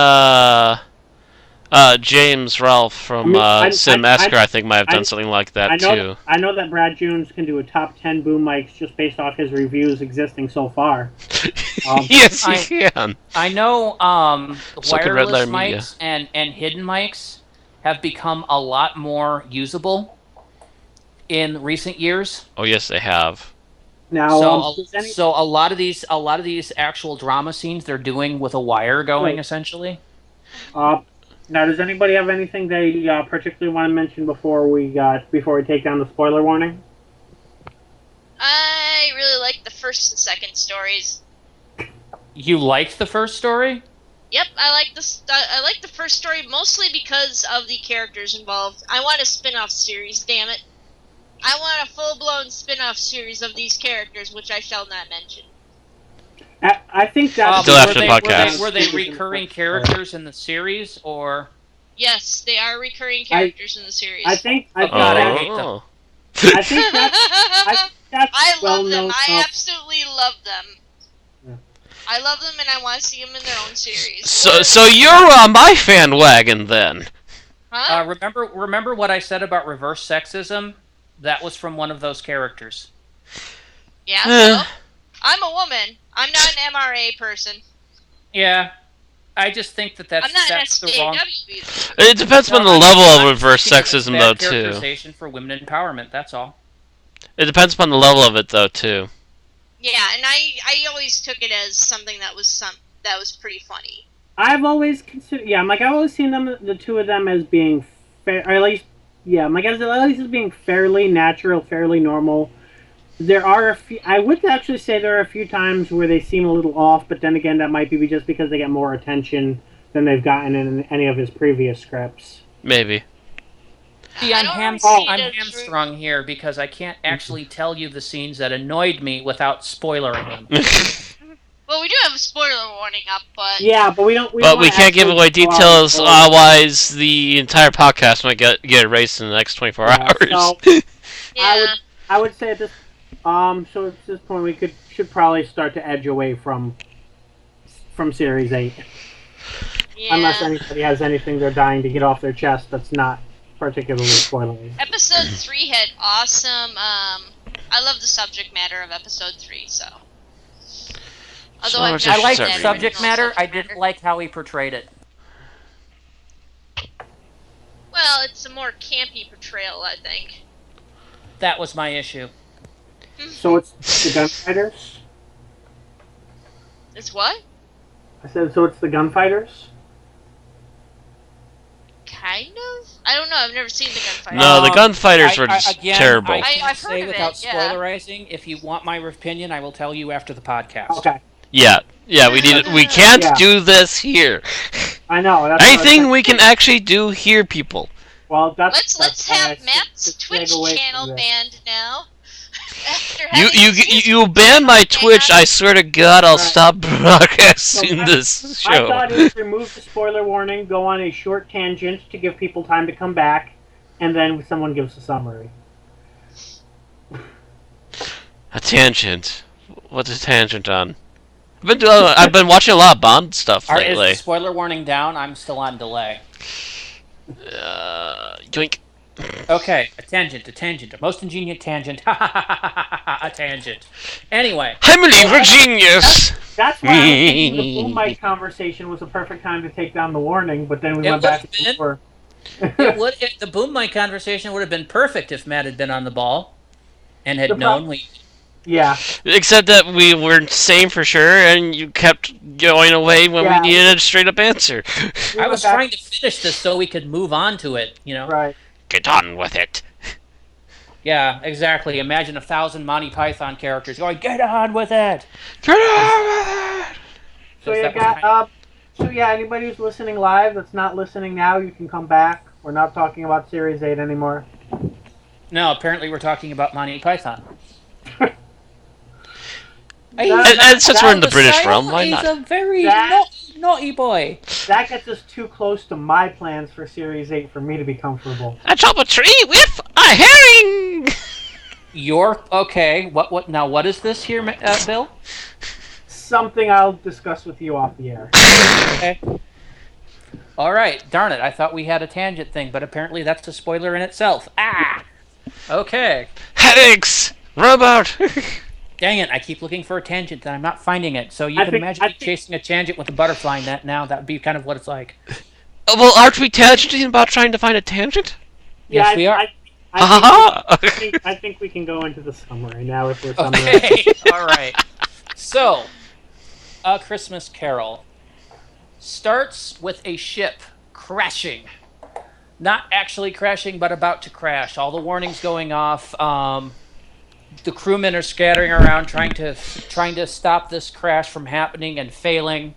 James Ralph from Sim Esker, I think might have done something like that too. I know that Brad Jones can do a top 10 boom mics just based off his reviews existing so far. Yes, he can. I know So can Red wireless Letter Media. mics and hidden mics have become a lot more usable in recent years. Oh yes, they have. Now, So a lot of these actual drama scenes they're doing with a wire going essentially. now, does anybody have anything they particularly want to mention before we take down the spoiler warning? I really like the first and second stories. You liked the first story? Yep, I like the first story mostly because of the characters involved. I want a spin-off series, damn it. I want a full-blown spin-off series of these characters, which I shall not mention. I think that's Still after the podcast. Were they recurring characters in the series, or? Yes, they are recurring characters in the series. I think I hate them. I think that's I well love them. known. I absolutely love them. Yeah. I love them, and I want to see them in their own series. So you're my fan wagon then? Huh? Remember what I said about reverse sexism? That was from one of those characters. Yeah, so I'm a woman. I'm not an MRA person. Yeah, I just think that's I'm not an the wrong. SJW either. It depends on the level of reverse sexism, though, too. Characterization for women empowerment. That's all. It depends upon the level of it, though, too. Yeah, and I always took it as something that was pretty funny. I've always considered, I've always seen the two of them as being fair, or at least as being fairly natural, fairly normal. There are a few, I would actually say there are a few times where they seem a little off, but then again, that might be just because they get more attention than they've gotten in any of his previous scripts. Maybe. See, I'm really hamstrung here because I can't actually tell you the scenes that annoyed me without spoiling them. Well, we do have a spoiler warning up, but Yeah, but we don't. But we can't give away details, otherwise the entire podcast might get erased in the next 24 hours. So, yeah. I would say at this so at this point we should probably start to edge away from series 8. Yeah. Unless anybody has anything they're dying to get off their chest that's not particularly spoilery. Episode 3 had awesome I love the subject matter of episode 3. So, although So I've much never I like Sorry. the read subject original matter. I subject didn't matter. like how he portrayed it. Well, it's a more campy portrayal, I think. That was my issue. So it's the gunfighters? It's what? I said, so it's the gunfighters? Kind of. I don't know. I've never seen the gunfight. No, the gunfighters were just again, terrible. I can't I've heard say of without it, yeah. spoilerizing. If you want my opinion, I will tell you after the podcast. Okay. Yeah, we can't Yeah. do this here. I know. That's Anything we can actually do here, people. Well, that's Let's why I have said Matt's to Twitch stay away from channel this. banned now. After You having his you ban my Twitch, I swear to God, I'll Right. stop broadcasting So this I show. thought it was remove the spoiler warning, go on a short tangent to give people time to come back, and then someone gives a summary. A tangent. What's a tangent on? I've been watching a lot of Bond stuff Is lately. the spoiler warning down? I'm still on delay. Yoink. Okay, a tangent, a most ingenious tangent. A tangent. Anyway, I'm a genius. That's why I was thinking the boom mic conversation was a perfect time to take down the warning, but then we It went back would've to been. before. the boom mic conversation would have been perfect if Matt had been on the ball and had The known prob- we. Yeah. Except that we weren't saying for sure, and you kept going away when Yeah. we needed a straight up answer. We I went was back- trying to finish this so we could move on to it, you know? Right. Get on with it. Yeah, exactly. Imagine 1,000 Monty Python characters going, "Get on with it!" Get on with it. So That yeah, was anybody who's listening live that's not listening now, you can come back. We're not talking about Series 8 anymore. No, apparently we're talking about Monty Python. And since we're in the British realm, why He's not? a very That- naughty boy. That gets us too close to my plans for Series 8 for me to be comfortable. Atop a tree with a herring. You're okay. What? Now, what is this here, Bill? Something I'll discuss with you off the air. Okay. All right. Darn it! I thought we had a tangent thing, but apparently that's a spoiler in itself. Ah. Okay. Headaches. Robot. Dang it! I keep looking for a tangent and I'm not finding it. So you I can think- imagine I me think- chasing a tangent with a butterfly net. Now that would be kind of what it's like. Well, aren't we tangenting about trying to find a tangent? Yes, we are. I think we can go into the summary now if we're summarizing. Okay. All right. So, A Christmas Carol starts with a ship crashing. Not actually crashing, but about to crash. All the warnings going off. The crewmen are scattering around trying to stop this crash from happening and failing.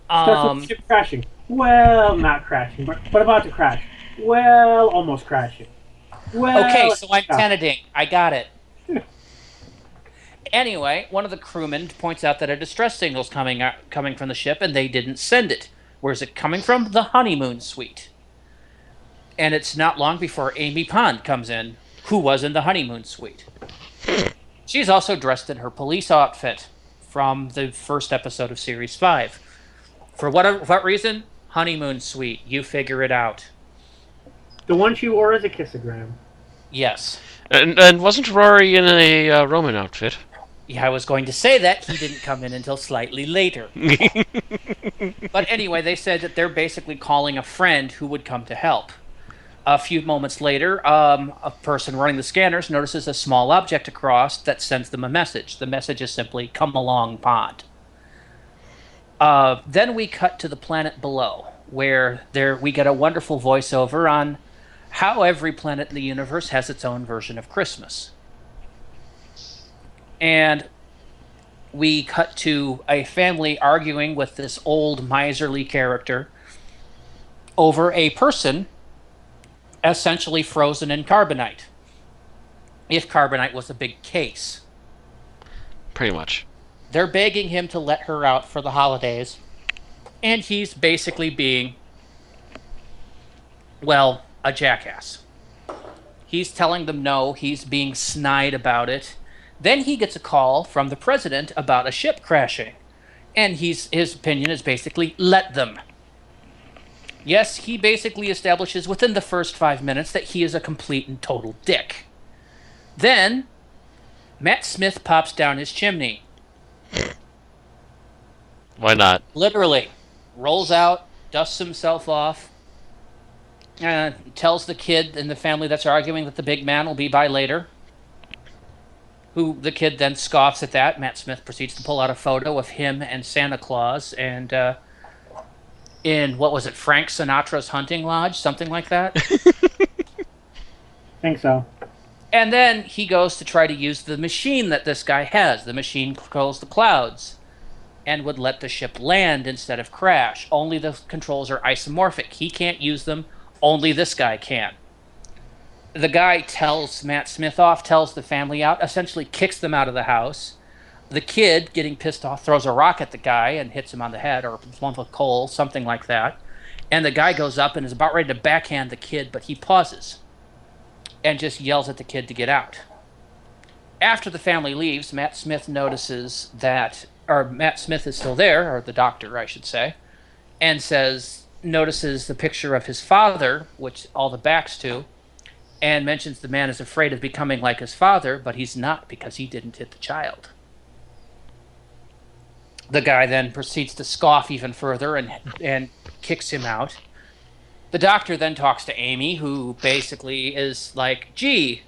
Starts with the ship crashing. Well, not crashing, but about to crash. Well, almost crashing. Well, Okay, so I'm yeah. tentating. I got it. Anyway, one of the crewmen points out that a distress signal's coming from the ship, and they didn't send it. Where's it coming from? The honeymoon suite. And it's not long before Amy Pond comes in, who was in the honeymoon suite. She's also dressed in her police outfit from the first episode of Series 5. For what reason? Honeymoon suite. You figure it out. The one she wore as a kissogram. Yes. And wasn't Rory in a Roman outfit? Yeah, I was going to say that. He didn't come in until slightly later. But anyway, they said that they're basically calling a friend who would come to help. A few moments later, a person running the scanners notices a small object across that sends them a message. The message is simply, "Come along, Pond." Then we cut to the planet below, where we get a wonderful voiceover on how every planet in the universe has its own version of Christmas. And we cut to a family arguing with this old miserly character over a person essentially frozen in carbonite. If carbonite was a big case. Pretty much. They're begging him to let her out for the holidays. And he's basically being, well, a jackass. He's telling them no, he's being snide about it. Then he gets a call from the president about a ship crashing. And his opinion is basically, let them. Yes, he basically establishes within the first 5 minutes that he is a complete and total dick. Then, Matt Smith pops down his chimney. Why not? Literally. Rolls out, dusts himself off, tells the kid in the family that's arguing that the big man will be by later. Who the kid then scoffs at that. Matt Smith proceeds to pull out a photo of him and Santa Claus and in, what was it, Frank Sinatra's hunting lodge? Something like that. Think so. And then he goes to try to use the machine that this guy has. The machine controls the clouds and would let the ship land instead of crash. Only the controls are isomorphic. He can't use them. Only this guy can. The guy tells Matt Smith off, tells the family out, essentially kicks them out of the house. The kid, getting pissed off, throws a rock at the guy and hits him on the head, or one with coal, something like that. And the guy goes up and is about ready to backhand the kid, but he pauses and just yells at the kid to get out. After the family leaves, Matt Smith notices that, or Matt Smith is still there, or the doctor, I should say, and notices the picture of his father, which all the backs to, and mentions the man is afraid of becoming like his father, but he's not because he didn't hit the child. The guy then proceeds to scoff even further and kicks him out. The doctor then talks to Amy, who basically is like, gee,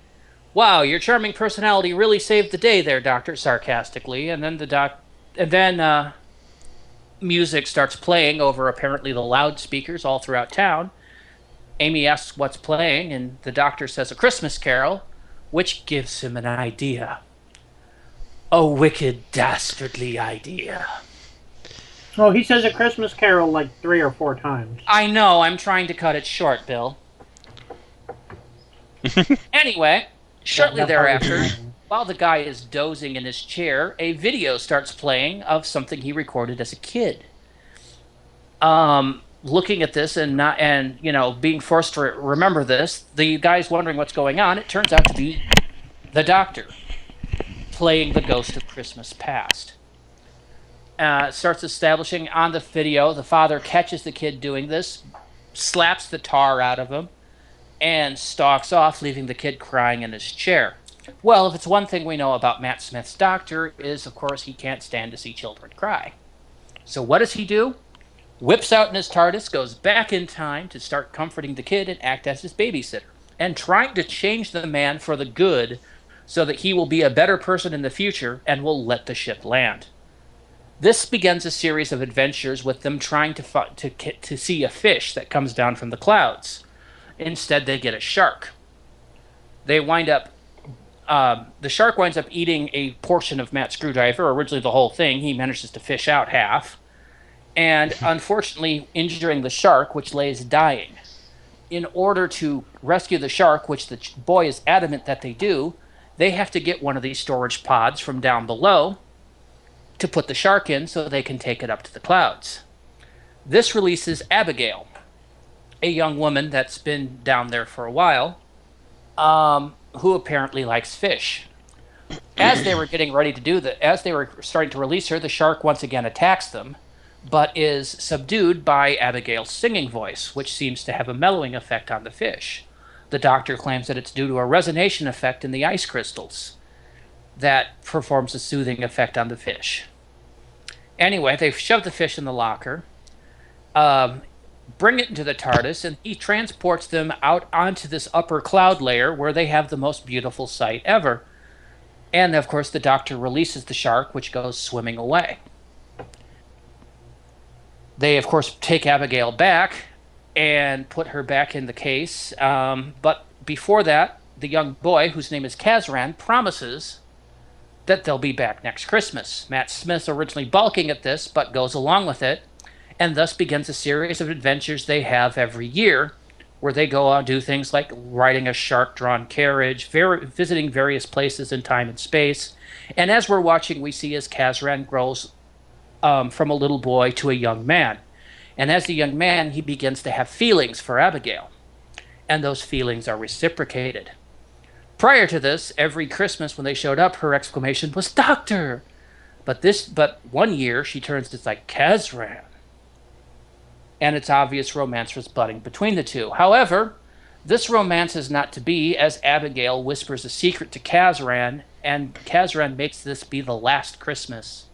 wow, your charming personality really saved the day there, doctor, sarcastically. And then music starts playing over apparently the loudspeakers all throughout town. Amy asks what's playing, and the doctor says A Christmas Carol, which gives him an idea. A wicked, dastardly idea. Oh, he says A Christmas Carol like 3 or 4 times. I know, I'm trying to cut it short, Bill. Anyway, shortly thereafter, while the guy is dozing in his chair, a video starts playing of something he recorded as a kid. Looking at this and being forced to remember this, the guy's wondering what's going on. It turns out to be the doctor playing the Ghost of Christmas Past. Starts establishing on the video, the father catches the kid doing this, slaps the tar out of him, and stalks off, leaving the kid crying in his chair. Well, if it's one thing we know about Matt Smith's doctor is, of course, he can't stand to see children cry. So what does he do? Whips out in his TARDIS, goes back in time to start comforting the kid and act as his babysitter, and trying to change the man for the good so that he will be a better person in the future and will let the ship land. This begins a series of adventures with them trying to see a fish that comes down from the clouds. Instead, they get a shark. They wind up the shark winds up eating a portion of Matt's screwdriver, originally the whole thing. He manages to fish out half, and unfortunately injuring the shark, which lays dying. In order to rescue the shark, which the boy is adamant that they do, they have to get one of these storage pods from down below to put the shark in so they can take it up to the clouds. This releases Abigail, a young woman that's been down there for a while, who apparently likes fish. As they were getting ready to do that, as they were starting to release her, the shark once again attacks them, but is subdued by Abigail's singing voice, which seems to have a mellowing effect on the fish. The doctor claims that it's due to a resonation effect in the ice crystals that performs a soothing effect on the fish. Anyway, they shove the fish in the locker, bring it into the TARDIS, and he transports them out onto this upper cloud layer where they have the most beautiful sight ever. And, of course, the doctor releases the shark, which goes swimming away. They, of course, take Abigail back and put her back in the case. But before that, the young boy, whose name is Kazran, promises that they'll be back next Christmas. Matt Smith originally balking at this, but goes along with it, and thus begins a series of adventures they have every year, where they go out and do things like riding a shark-drawn carriage, visiting various places in time and space. And as we're watching, we see as Kazran grows from a little boy to a young man. And as the young man, he begins to have feelings for Abigail. And those feelings are reciprocated. Prior to this, every Christmas when they showed up, her exclamation was, "Doctor!" But one year, she turns to like, "Kazran." And it's obvious romance was budding between the two. However, This romance is not to be, as Abigail whispers a secret to Kazran, and Kazran makes this be the last Christmas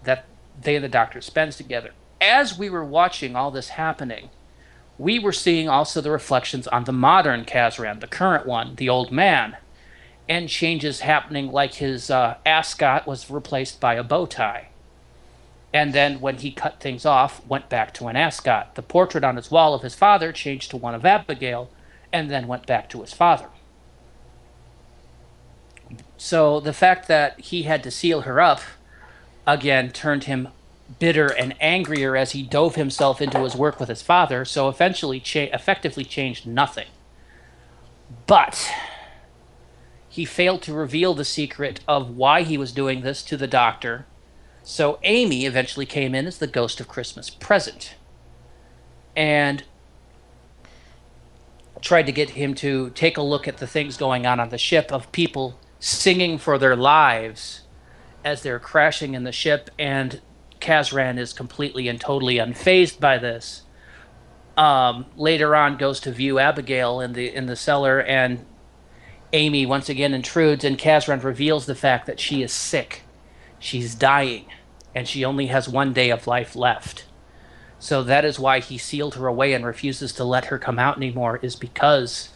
that they and the Doctor spends together. As we were watching all this happening, we were seeing also the reflections on the modern Kazran, the current one, the old man, and changes happening like his ascot was replaced by a bow tie. And then when he cut things off, went back to an ascot. The portrait on his wall of his father changed to one of Abigail, and then went back to his father. So the fact that he had to seal her up, again, turned him bitter and angrier as he dove himself into his work with his father, so eventually effectively changed nothing. But he failed to reveal the secret of why he was doing this to the Doctor, so Amy eventually came in as the Ghost of Christmas Present and tried to get him to take a look at the things going on the ship, of people singing for their lives as they're crashing in the ship, and Kazran is completely and totally unfazed by this. Later on, goes to view Abigail in the cellar, and Amy once again intrudes, and Kazran reveals the fact that she is sick. She's dying, and she only has 1 day of life left. So that is why he sealed her away and refuses to let her come out anymore, is because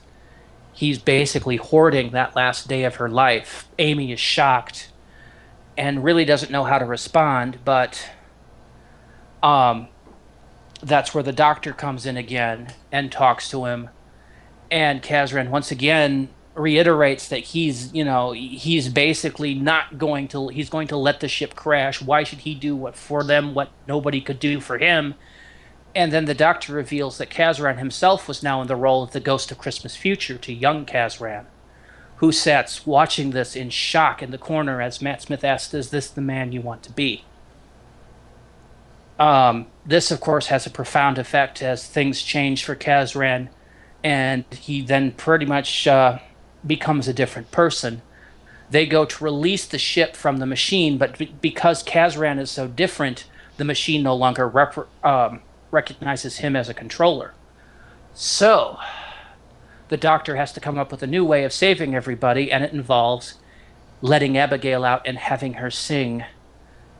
he's basically hoarding that last day of her life. Amy is shocked and really doesn't know how to respond, but that's where the Doctor comes in again and talks to him. And Kazran once again reiterates that he's basically not going to, he's going to let the ship crash. Why should he do what nobody could do for him? And then the Doctor reveals that Kazran himself was now in the role of the Ghost of Christmas Future to young Kazran, who sat watching this in shock in the corner as Matt Smith asked, "Is this the man you want to be?" This, of course, has a profound effect as things change for Kazran, and he then pretty much becomes a different person. They go to release the ship from the machine, but because Kazran is so different, the machine no longer recognizes him as a controller. So the Doctor has to come up with a new way of saving everybody, and it involves letting Abigail out and having her sing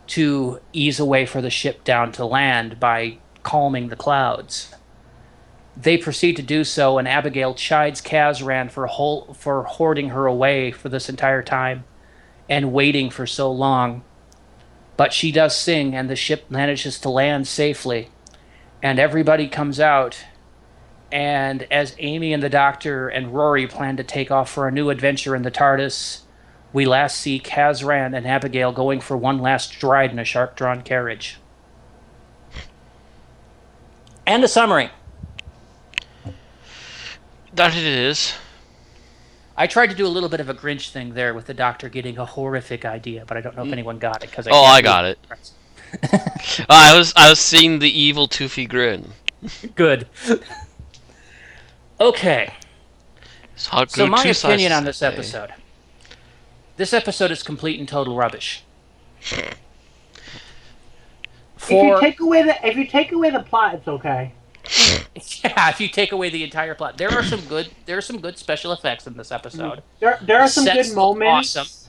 to ease away for the ship down to land by calming the clouds. They proceed to do so, and Abigail chides Kazran for hoarding her away for this entire time and waiting for so long. But she does sing, and the ship manages to land safely. And everybody comes out, and as Amy and the Doctor and Rory plan to take off for a new adventure in the TARDIS, we last see Kazran and Abigail going for one last ride in a sharp-drawn carriage. And a summary. That it is. I tried to do a little bit of a Grinch thing there with the Doctor getting a horrific idea, but I don't know if anyone got it. I got it. I was seeing the evil toothy grin. Good. Okay. So my opinion on this episode. This episode is complete and total rubbish. If you take away the plot, it's okay. Yeah, if you take away the entire plot, there are some good special effects in this episode. There are some good moments. Awesome.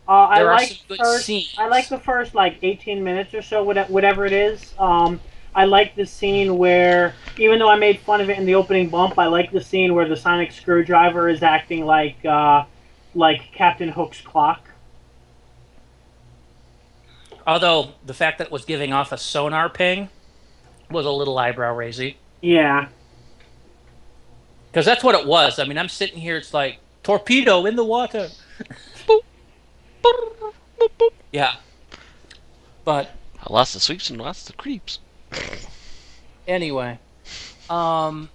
I like the first 18 minutes or so, whatever it is. I like the scene where, even though I made fun of it in the opening bump, I like the scene where the sonic screwdriver is acting like Captain Hook's clock. Although the fact that it was giving off a sonar ping was a little eyebrow-raisy. Yeah. Because that's what it was. I mean, I'm sitting here, it's like, torpedo in the water. Yeah. But lots of sweeps and lots of creeps. Anyway. There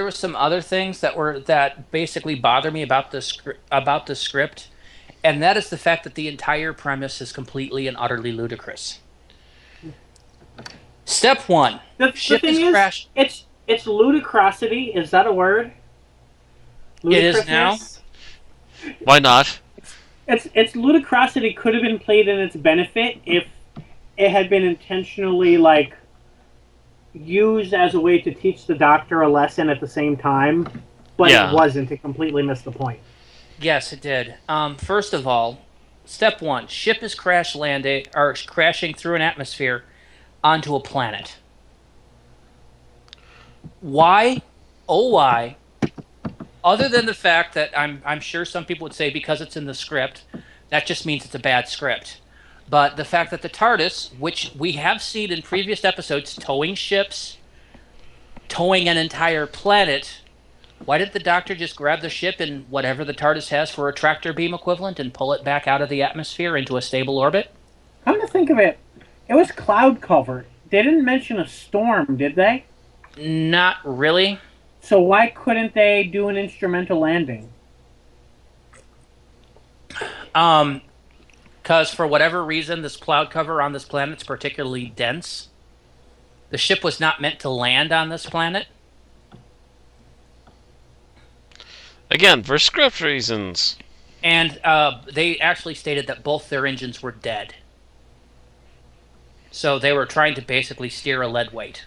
were some other things that basically bother me about the script, and that is the fact that the entire premise is completely and utterly ludicrous. Step one. The thing is, it's ludicrosity. Is that a word? It is now. Why not? It's ludicrosity could have been played in its benefit if it had been intentionally used as a way to teach the Doctor a lesson at the same time, but it Yeah. wasn't. It completely missed the point. Yes, it did. First of all, step one: ship is crashing through an atmosphere onto a planet. Why? Oh, why? Other than the fact that I'm sure some people would say because it's in the script, that just means it's a bad script. But the fact that the TARDIS, which we have seen in previous episodes, towing ships, towing an entire planet, why did the Doctor just grab the ship and whatever the TARDIS has for a tractor beam equivalent and pull it back out of the atmosphere into a stable orbit? Come to think of it, it was cloud covered. They didn't mention a storm, did they? Not really. So why couldn't they do an instrumental landing? Because for whatever reason, this cloud cover on this planet is particularly dense. The ship was not meant to land on this planet. Again, for script reasons. And they actually stated that both their engines were dead. So they were trying to basically steer a lead weight.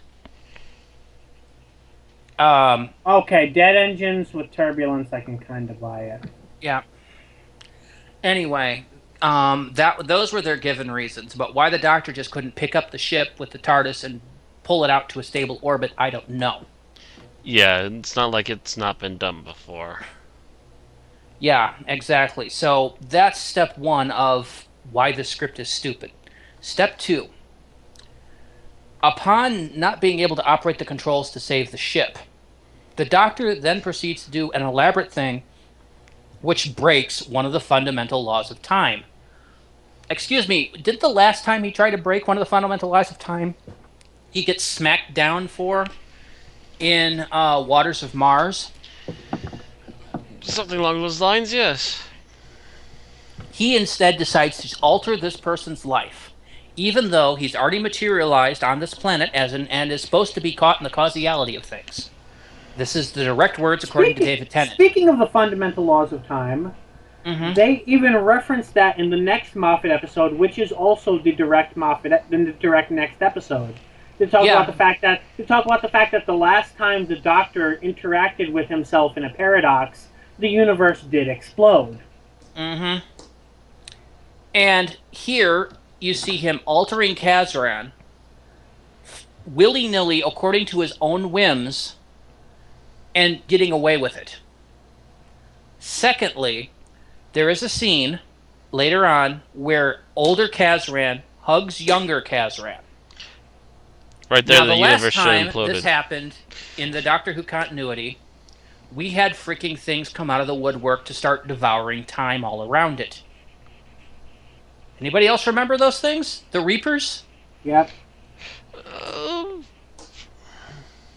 Okay, dead engines with turbulence, I can kind of buy it. Yeah. Anyway, those were their given reasons. But why the Doctor just couldn't pick up the ship with the TARDIS and pull it out to a stable orbit, I don't know. Yeah, it's not like it's not been done before. Yeah, exactly. So that's step one of why the script is stupid. Step two. Upon not being able to operate the controls to save the ship, the Doctor then proceeds to do an elaborate thing which breaks one of the fundamental laws of time. Excuse me, didn't the last time he tried to break one of the fundamental laws of time, he gets smacked down for in Waters of Mars? Something along those lines, yes. He instead decides to alter this person's life, even though he's already materialized on this planet and is supposed to be caught in the causality of things. This is the direct words according to David Tennant. Speaking of the fundamental laws of time, they even reference that in the next Moffat episode, which is also the direct next episode. To talk about the fact that the last time the Doctor interacted with himself in a paradox, the universe did explode. And here you see him altering Kazran willy-nilly according to his own whims and getting away with it. Secondly, there is a scene later on where older Kazran hugs younger Kazran. Right there, now, the universe should have last time imploded. this happened in the Doctor Who continuity, we had freaking things come out of the woodwork to start devouring time all around it. Anybody else remember those things? The Reapers? Yep.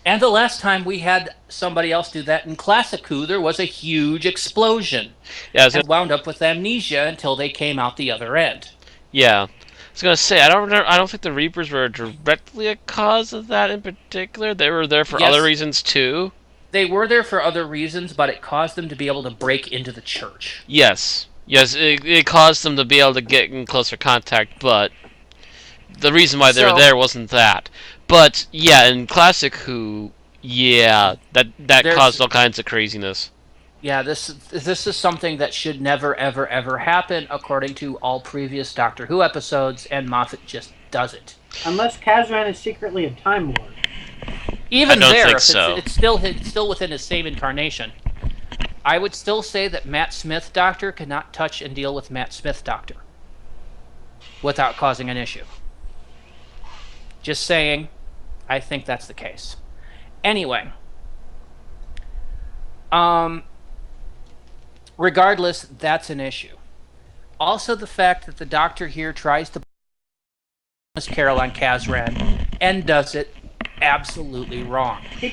And the last time we had somebody else do that in Classic Who, there was a huge explosion. Yeah, and wound up with amnesia until they came out the other end. Yeah. I was gonna say, I don't think the Reapers were directly a cause of that in particular. They were there for other reasons too. They were there for other reasons, but it caused them to be able to break into the church. Yes, it caused them to be able to get in closer contact, but the reason why they were there wasn't that. But yeah, in Classic Who, yeah, that caused all kinds of craziness. Yeah, this is something that should never, ever, ever happen, according to all previous Doctor Who episodes, and Moffat just does it. Unless Kazran is secretly a Time Lord. Even I don't there, think so. It's still within his same incarnation. I would still say that Matt Smith Doctor cannot touch and deal with Matt Smith Doctor without causing an issue. Just saying, I think that's the case. Anyway, regardless, that's an issue. Also, the fact that the Doctor here tries to Miss Carol on Kazran and does it absolutely wrong. He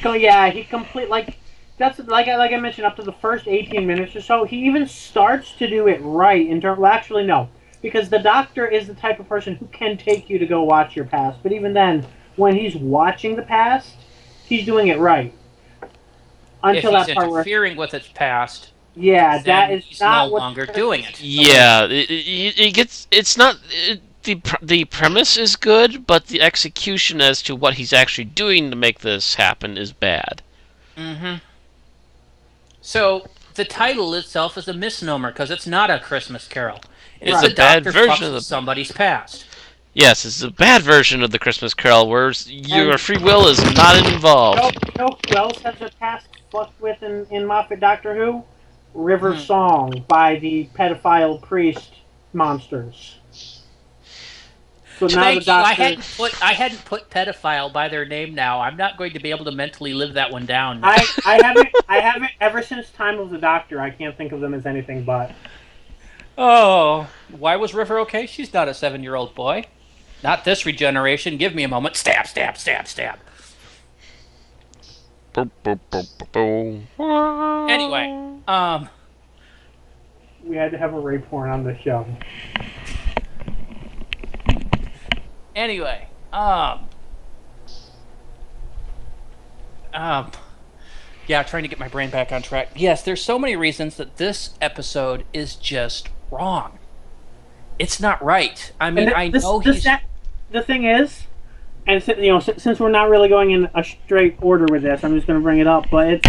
that's like I mentioned, up to the first 18 minutes or so, he even starts to do it right in terms. Well, actually, no, because the Doctor is the type of person who can take you to go watch your past. But even then, when he's watching the past, he's doing it right. Until if he's that part interfering with its past, yeah, that is he's not no longer doing it. Yeah, it gets. It's not. the premise is good, but the execution as to what he's actually doing to make this happen is bad. Mm-hmm. So the title itself is a misnomer because it's not a Christmas Carol. It's The a bad doctor version fucks of with the. somebody's past. Yes, it's a bad version of the Christmas Carol where your free will is not involved. You know who else has a task fucked with in Moffat Doctor Who? River Hmm. Song by the pedophile priest monsters. So now Thank the you. doctor. I hadn't put pedophile by their name. Now I'm not going to be able to mentally live that one down. I haven't ever since Time of the Doctor. I can't think of them as anything but. Oh, why was River okay? She's not a 7-year-old boy. Not this regeneration. Give me a moment. Stab, stab, stab, stab. Anyway, We had to have a rape porn on the show. Anyway, yeah, trying to get my brain back on track. Yes, there's so many reasons that this episode is just wrong. It's not right. I mean, The thing is, and since we're not really going in a straight order with this, I'm just going to bring it up. But it's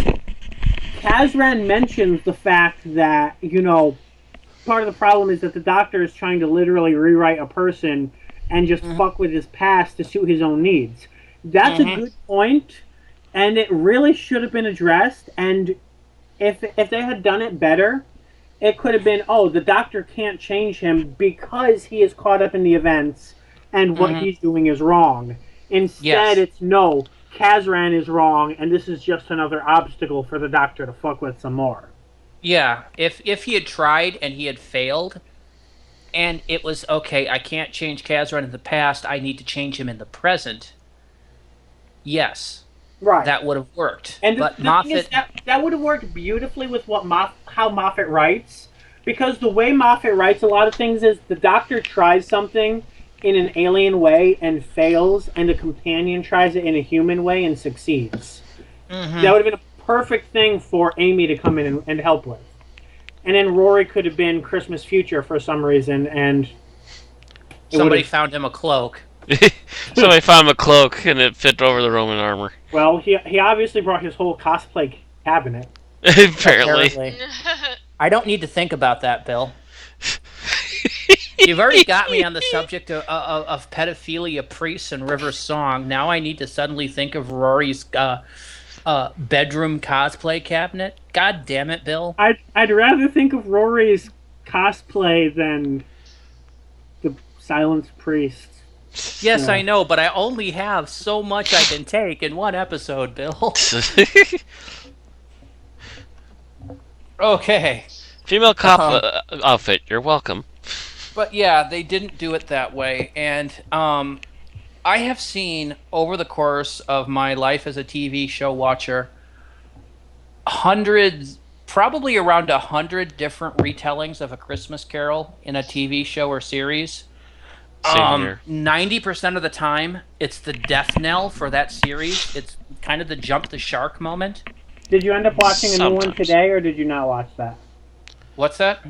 Kazran mentions the fact that part of the problem is that the Doctor is trying to literally rewrite a person and just fuck with his past to suit his own needs. That's a good point, and it really should have been addressed. And if they had done it better, it could have been, the Doctor can't change him because he is caught up in the events and what he's doing is wrong. Instead, it's no, Kazran is wrong, and this is just another obstacle for the Doctor to fuck with some more. Yeah, if he had tried and he had failed, and it was, okay, I can't change Kazran in the past, I need to change him in the present, yes. Right. That would have worked. And but the Moffat... thing is that would have worked beautifully with how Moffat writes, because the way Moffat writes a lot of things is the Doctor tries something in an alien way and fails, and the companion tries it in a human way and succeeds. That would have been a perfect thing for Amy to come in and help with. And then Rory could have been Christmas Future for some reason, and somebody found him a cloak. Somebody found him a cloak, and it fit over the Roman armor. Well, he obviously brought his whole cosplay cabinet. Apparently. I don't need to think about that, Bill. You've already got me on the subject of pedophilia priests and River's song. Now I need to suddenly think of Rory's bedroom cosplay cabinet. God damn it, Bill. I'd rather think of Rory's cosplay than the silenced priest. Yes, I know, but I only have so much I can take in one episode, Bill. Okay. Female cop outfit, you're welcome. But yeah, they didn't do it that way, and I have seen over the course of my life as a TV show watcher probably around 100 different retellings of A Christmas Carol in a TV show or series. Same here. 90% of the time, it's the death knell for that series. It's kind of the jump the shark moment. Did you end up watching a new one today, or did you not watch that? What's that?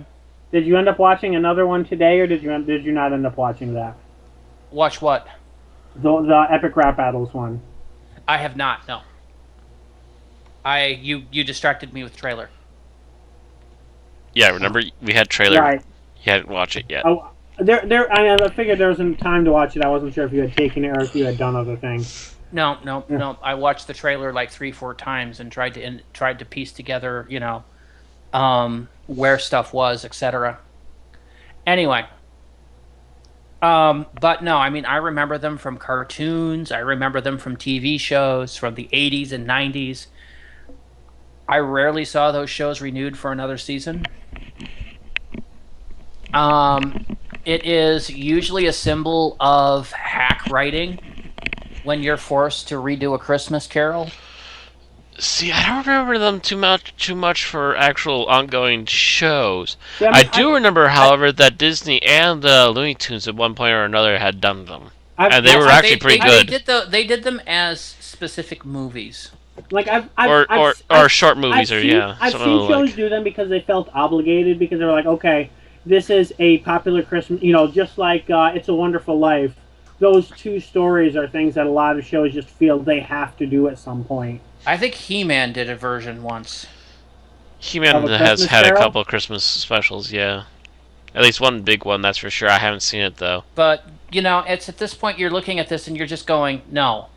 Did you end up watching another one today, or did you not end up watching that? Watch what? The Epic Rap Battles one. I have not. No. You distracted me with trailer. Yeah, remember we had trailer. Right. You hadn't watched it yet. Oh, I figured there was some time to watch it. I wasn't sure if you had taken it or if you had done other things. No. I watched the trailer like 3-4 times and tried to piece together, where stuff was, etc. Anyway, but no, I mean, I remember them from cartoons. I remember them from TV shows from the 80s and 90s. I rarely saw those shows renewed for another season. It is usually a symbol of hack writing when you're forced to redo A Christmas Carol. See, I don't remember them too much for actual ongoing shows. Yeah, I do remember, however, that Disney and Looney Tunes at one point or another had done them, and they were actually pretty good. They did them as specific movies. Like or short movies, I've seen shows do them because they felt obligated, because they were like, okay, this is a popular Christmas, just like It's a Wonderful Life. Those two stories are things that a lot of shows just feel they have to do at some point. I think He-Man did a version once. He-Man Of A has Christmas had a Carol? couple of Christmas specials, yeah. At least one big one, that's for sure. I haven't seen it though. But, it's at this point you're looking at this and you're just going, no.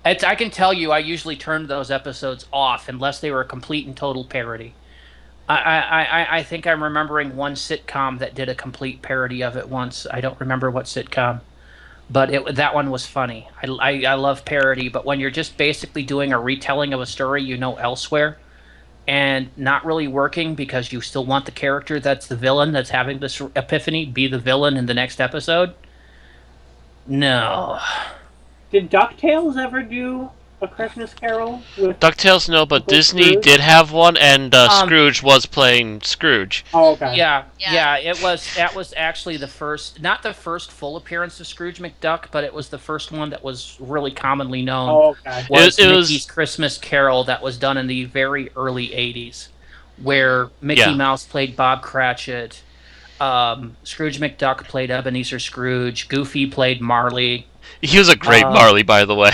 I can tell you I usually turned those episodes off unless they were a complete and total parody. I think I'm remembering one sitcom that did a complete parody of it once. I don't remember what sitcom. But that one was funny. I love parody, but when you're just basically doing a retelling of a story elsewhere, and not really working because you still want the character that's the villain that's having this epiphany be the villain in the next episode, no. Did DuckTales ever do A Christmas Carol? With DuckTales, no, but Uncle Disney Scrooge? did have one, and Scrooge was playing Scrooge. Oh, okay. Yeah, that was actually the first, not the first full appearance of Scrooge McDuck, but it was the first one that was really commonly known. Oh, okay. Was It Mickey's was- Christmas Carol that was done in the very early 80s, where Mickey Mouse played Bob Cratchit, Scrooge McDuck played Ebenezer Scrooge, Goofy played Marley, He was a great Marley, by the way.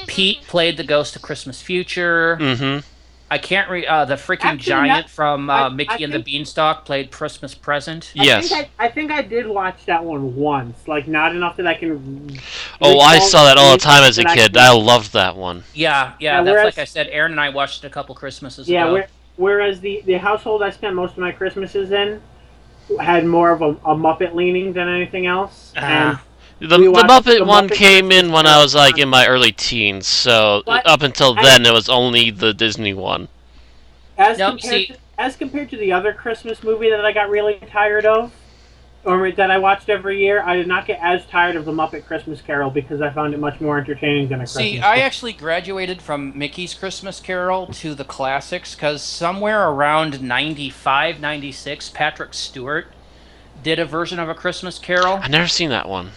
Pete played the Ghost of Christmas Future. Mm-hmm. I can't the freaking Actually, giant from I Mickey and the think- Beanstalk played Christmas Present. Yes. I think I did watch that one once. Like, not enough that I can. Oh, I recall saw that all the dates, time as a but kid. can- I loved that one. Yeah, that's whereas- like I said. Aaron and I watched it a couple Christmases Yeah, ago. whereas the household I spent most of my Christmases in had more of a Muppet leaning than anything else. And The We watched Muppet the one Muppet came in Christmas when I Carol was like on- in my early teens, so But up until I- then it was only the Disney one. as Nope, compared to the other Christmas movie that I got really tired of, or that I watched every year, I did not get as tired of the Muppet Christmas Carol because I found it much more entertaining than a Christmas. See, I Carol. actually graduated from Mickey's Christmas Carol to the classics because somewhere around 95, 96, Patrick Stewart did a version of A Christmas Carol. I've never seen that one.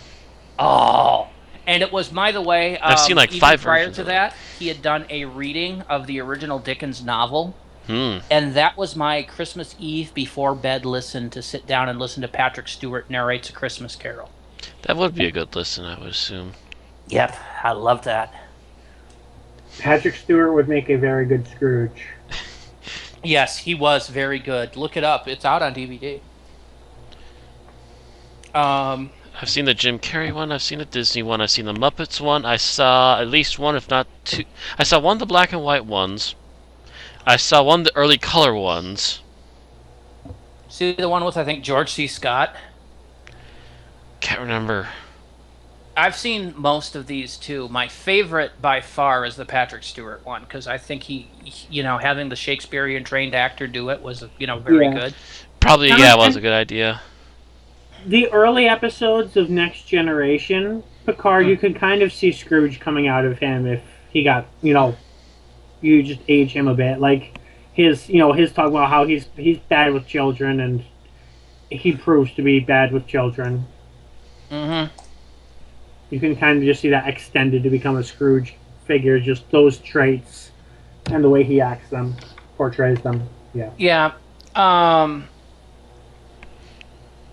Oh, and it was, by the way, I've seen like even 5 prior versions to of it. that, he had done a reading of the original Dickens novel, Hmm. and that was my Christmas Eve before bed listen to sit down and listen to Patrick Stewart narrates A Christmas Carol. That would be a good listen, I would assume. Yep, I love that. Patrick Stewart would make a very good Scrooge. Yes, he was very good. Look it up; it's out on DVD. I've seen the Jim Carrey one, I've seen the Disney one, I've seen the Muppets one, I saw at least one, if not 2. I saw one of the black and white ones. I saw one of the early color ones. See the one with I think George C. Scott. Can't remember. I've seen most of these too. My favorite by far is the Patrick Stewart one because I think he, having the Shakespearean trained actor do it was, very Yeah. good. Probably, Now, yeah, it was and- a good idea. The early episodes of Next Generation, Picard, you could kind of see Scrooge coming out of him if he got, you just age him a bit. Like his talk about how he's bad with children and he proves to be bad with children. Mm-hmm. You can kind of just see that extended to become a Scrooge figure, just those traits and the way he acts them, portrays them. Yeah. Yeah.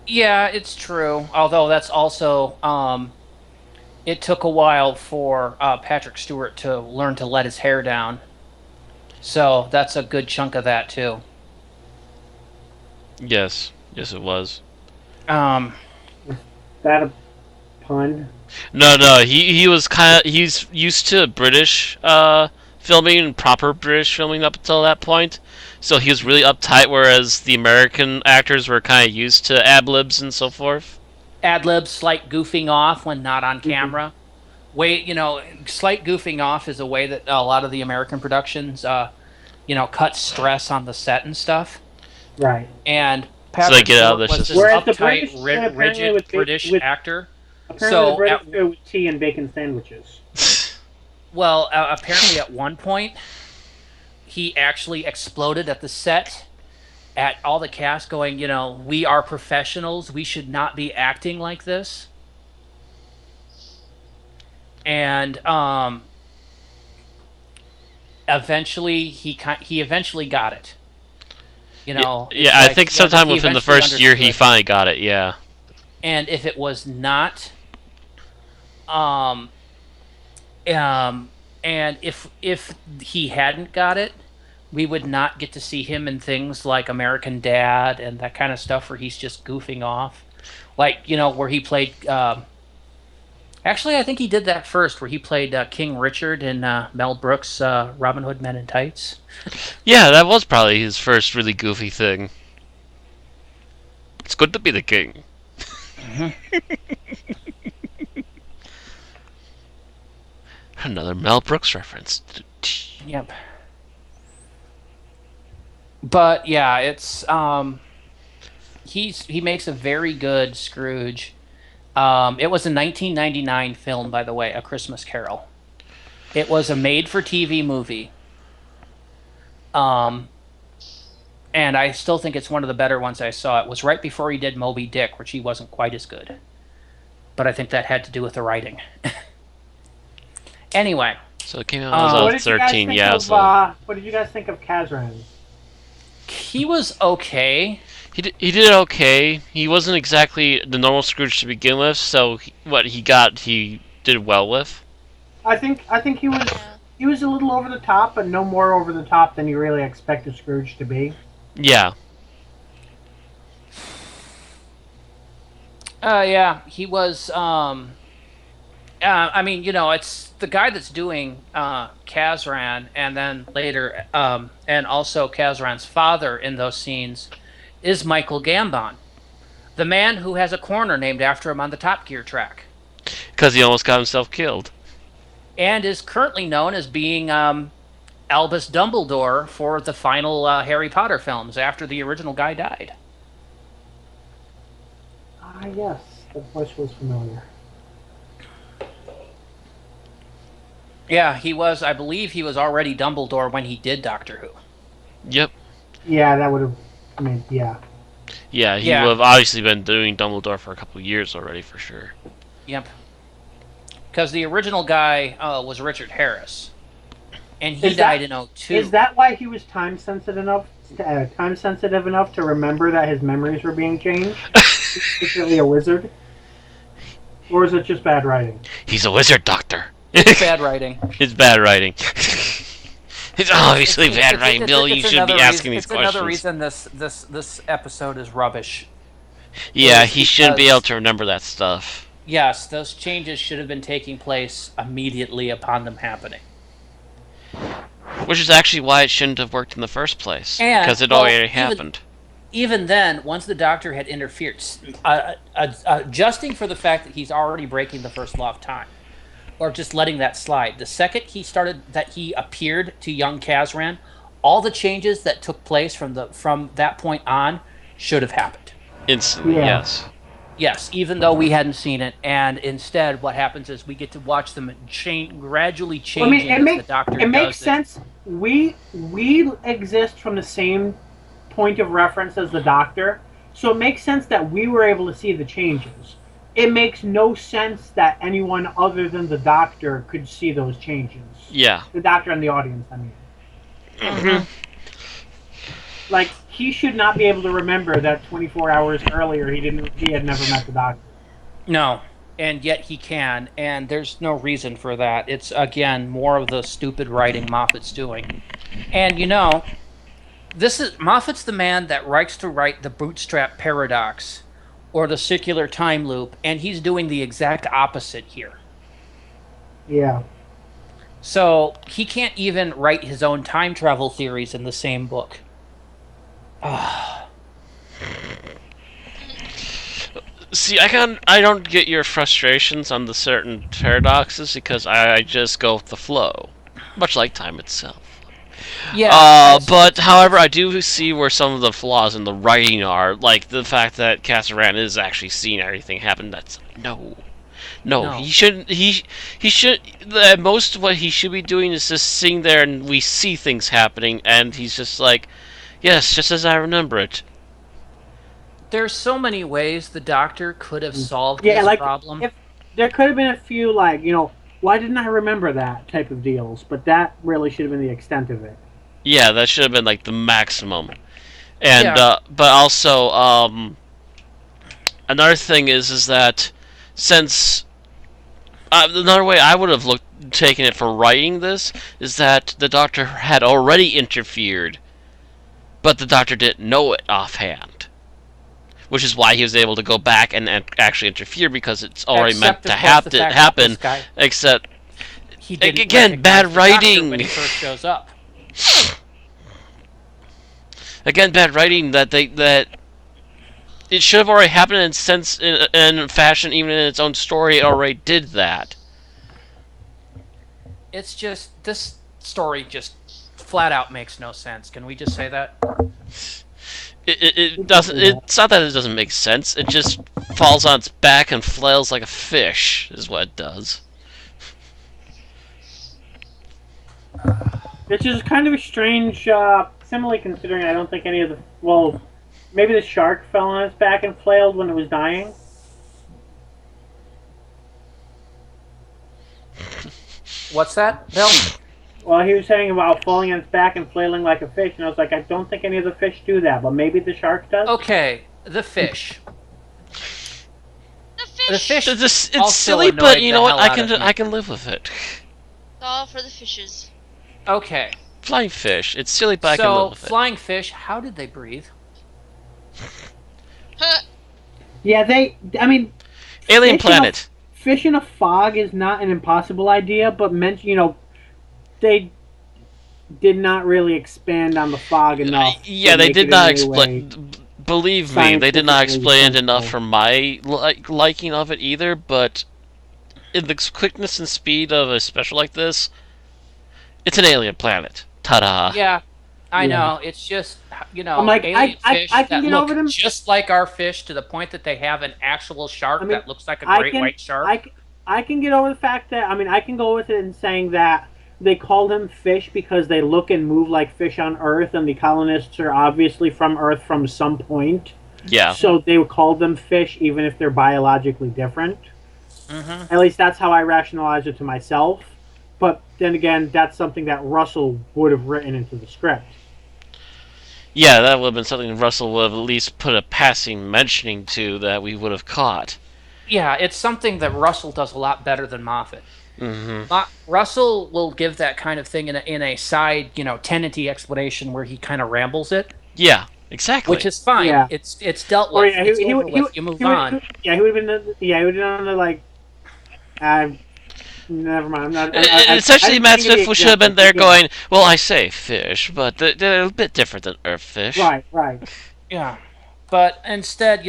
Yeah, it's true. Although that's also, it took a while for Patrick Stewart to learn to let his hair down. So that's a good chunk of that too. Yes. Yes, it was. That a pun? No, he was he's used to British filming, proper British filming up until that point. So he was really uptight, whereas the American actors were kind of used to ad-libs and so forth. Ad-libs, slight goofing off when not on camera. Slight goofing off is a way that a lot of the American productions, cut stress on the set and stuff. Right. And they Patrick get out of Stewart their was this system. Whereas the uptight, British, apparently rigid with- British with- actor. Apparently So, the British go with tea and bacon sandwiches. Well, apparently at one point, he actually exploded at the set at all the cast going, we are professionals. We should not be acting like this. And eventually, he eventually got it. You know, Yeah, it's I like, think yeah, sometime he within the eventually first year he understood. finally got it. Yeah. And if it was not, um, um, and if he hadn't got it, we would not get to see him in things like American Dad and that kind of stuff where he's just goofing off, like where he played. Actually, I think he did that first, where he played King Richard in Mel Brooks' Robin Hood Men in Tights. Yeah, that was probably his first really goofy thing. It's good to be the king. Mm-hmm. Another Mel Brooks reference. Yep. But yeah, it's he makes a very good Scrooge. It was a 1999 film, by the way, A Christmas Carol. It was a made-for-TV movie. Um, and I still think it's one of the better ones I saw. It was right before he did Moby Dick, which he wasn't quite as good. But I think that had to do with the writing. Anyway, So it came out when I What was did you guys 13. think Yeah, of? so What did you guys think of Kazran? he was okay. he did okay. He wasn't exactly the normal Scrooge to begin with. So what he got, he did well with. I think he was a little over the top, but no more over the top than you really expected Scrooge to be. Yeah. Yeah, he was. I mean, it's the guy that's doing Kazran, and then later, and also Kazran's father in those scenes is Michael Gambon, the man who has a corner named after him on the Top Gear track, Because he almost got himself killed. and is currently known as being Albus Dumbledore for the final Harry Potter films after the original guy died. Ah, yes, the voice was familiar. Yeah, he was. I believe he was already Dumbledore when he did Doctor Who. Yep. Yeah, that would have. Yeah. Yeah, he Yeah. would have obviously been doing Dumbledore for a couple years already, for sure. Yep. Because the original guy was Richard Harris, and he Is that- died in '02. Is that why he was time sensitive enough to remember that his memories were being changed? He's secretly a wizard, or is it just bad writing? He's a wizard, Doctor. It's bad writing. It's bad writing. It's obviously bad writing, it's- Bill. it's You should be another asking reason- these it's questions. another reason this episode is rubbish. Yeah, is he shouldn't be because- able to remember that stuff. Yes, those changes should have been taking place immediately upon them happening. Which is actually why it shouldn't have worked in the first place. And, Because it well, already happened. Even then, once the Doctor had interfered, adjusting for the fact that he's already breaking the first law of time, or just letting that slide, the second he appeared to young Kazran, all the changes that took place from that point on should have happened. Instantly, Yeah. yes. Yes, even though we hadn't seen it, and instead, what happens is we get to watch them gradually Well, I changing mean, as the Doctor it makes does sense. We exist from the same point of reference as the Doctor, so it makes sense that we were able to see the changes. It makes no sense that anyone other than the Doctor could see those changes. Yeah. The Doctor and the audience, I mean. Mm-hmm. Like, he should not be able to remember that 24 hours earlier he had never met the Doctor. No, and yet he can, and there's no reason for that. It's, again, more of the stupid writing Moffat's doing. And, Moffat's the man that likes to write the bootstrap paradox or the circular time loop, and he's doing the exact opposite here. Yeah. So he can't even write his own time travel theories in the same book. See, I don't get your frustrations on the certain paradoxes because I just go with the flow, much like time itself. Yeah. But however, I do see where some of the flaws in the writing are, like the fact that Kassaran is actually seeing everything happen. That's no. He shouldn't. He should. The most of what he should be doing is just sitting there and we see things happening, and he's just like, yes, just as I remember it. There's so many ways the Doctor could have solved this problem. If there could have been a few, why didn't I remember that type of deals? But that really should have been the extent of it. Yeah, that should have been like the maximum. And Yeah. but also another thing is that since another way I would have taken it for writing this is that the Doctor had already interfered, but the Doctor didn't know it offhand, which is why he was able to go back and actually interfere because it's already meant Except, to of course, the fact that happen. this guy, Except he didn't again, recognize bad the Doctor writing. when he first shows up. Again, bad writing that it should have already happened in sense in fashion, even in its own story. It already did that. It's just this story just flat out makes no sense. Can we just say that? It doesn't. It's not that it doesn't make sense. It just falls on its back and flails like a fish. Is what it does. Which is kind of a strange simile, considering I don't think any of the... Well, maybe the shark fell on its back and flailed when it was dying. What's that, Bill? Well, he was saying about falling on its back and flailing like a fish, and I was like, I don't think any of the fish do that, but maybe the shark does? Okay, the fish. The The fish. fish. It's also silly, but annoyed you the know what? hell I out can of me. I can live with it. All for the fishes. Okay. Flying fish. It's silly, but I can live So, with it. flying fish, how did they breathe? Huh. Yeah, I mean, Alien fish in a- planet. fish in a fog is not an impossible idea, but they did not really expand on the fog enough. Yeah, to they make did it not in any way explain. Believe me, they did not scientifically explain it enough sensible. for my liking of it either. But in the quickness and speed of a special like this, it's an alien planet. Ta-da! Yeah, I Yeah. know. It's just, I'm like, alien I fish can that get look over them. just like our fish to the point that they have an actual shark I mean, that looks like a I great can- white shark. I can get over the fact that, I can go with it in saying that they called them fish because they look and move like fish on Earth, and the colonists are obviously from Earth from some point. Yeah. So they would call them fish even if they're biologically different. Mm-hmm. At least that's how I rationalize it to myself. But then again, that's something that Russell would have written into the script. Yeah, that would have been something Russell would have at least put a passing mentioning to that we would have caught. Yeah, it's something that Russell does a lot better than Moffat. Mm-hmm. Russell will give that kind of thing in a side, tenanty explanation where he kind of rambles it, Yeah, exactly. which is fine. Yeah. It's dealt Or with. yeah, It's over with. You move on. he would have been. He would have been like. Never mind. I'm not. Essentially, Matt Smith should have been there Yeah. going, well, I say fish, but they're a bit different than Earth fish. Right. Yeah. But instead,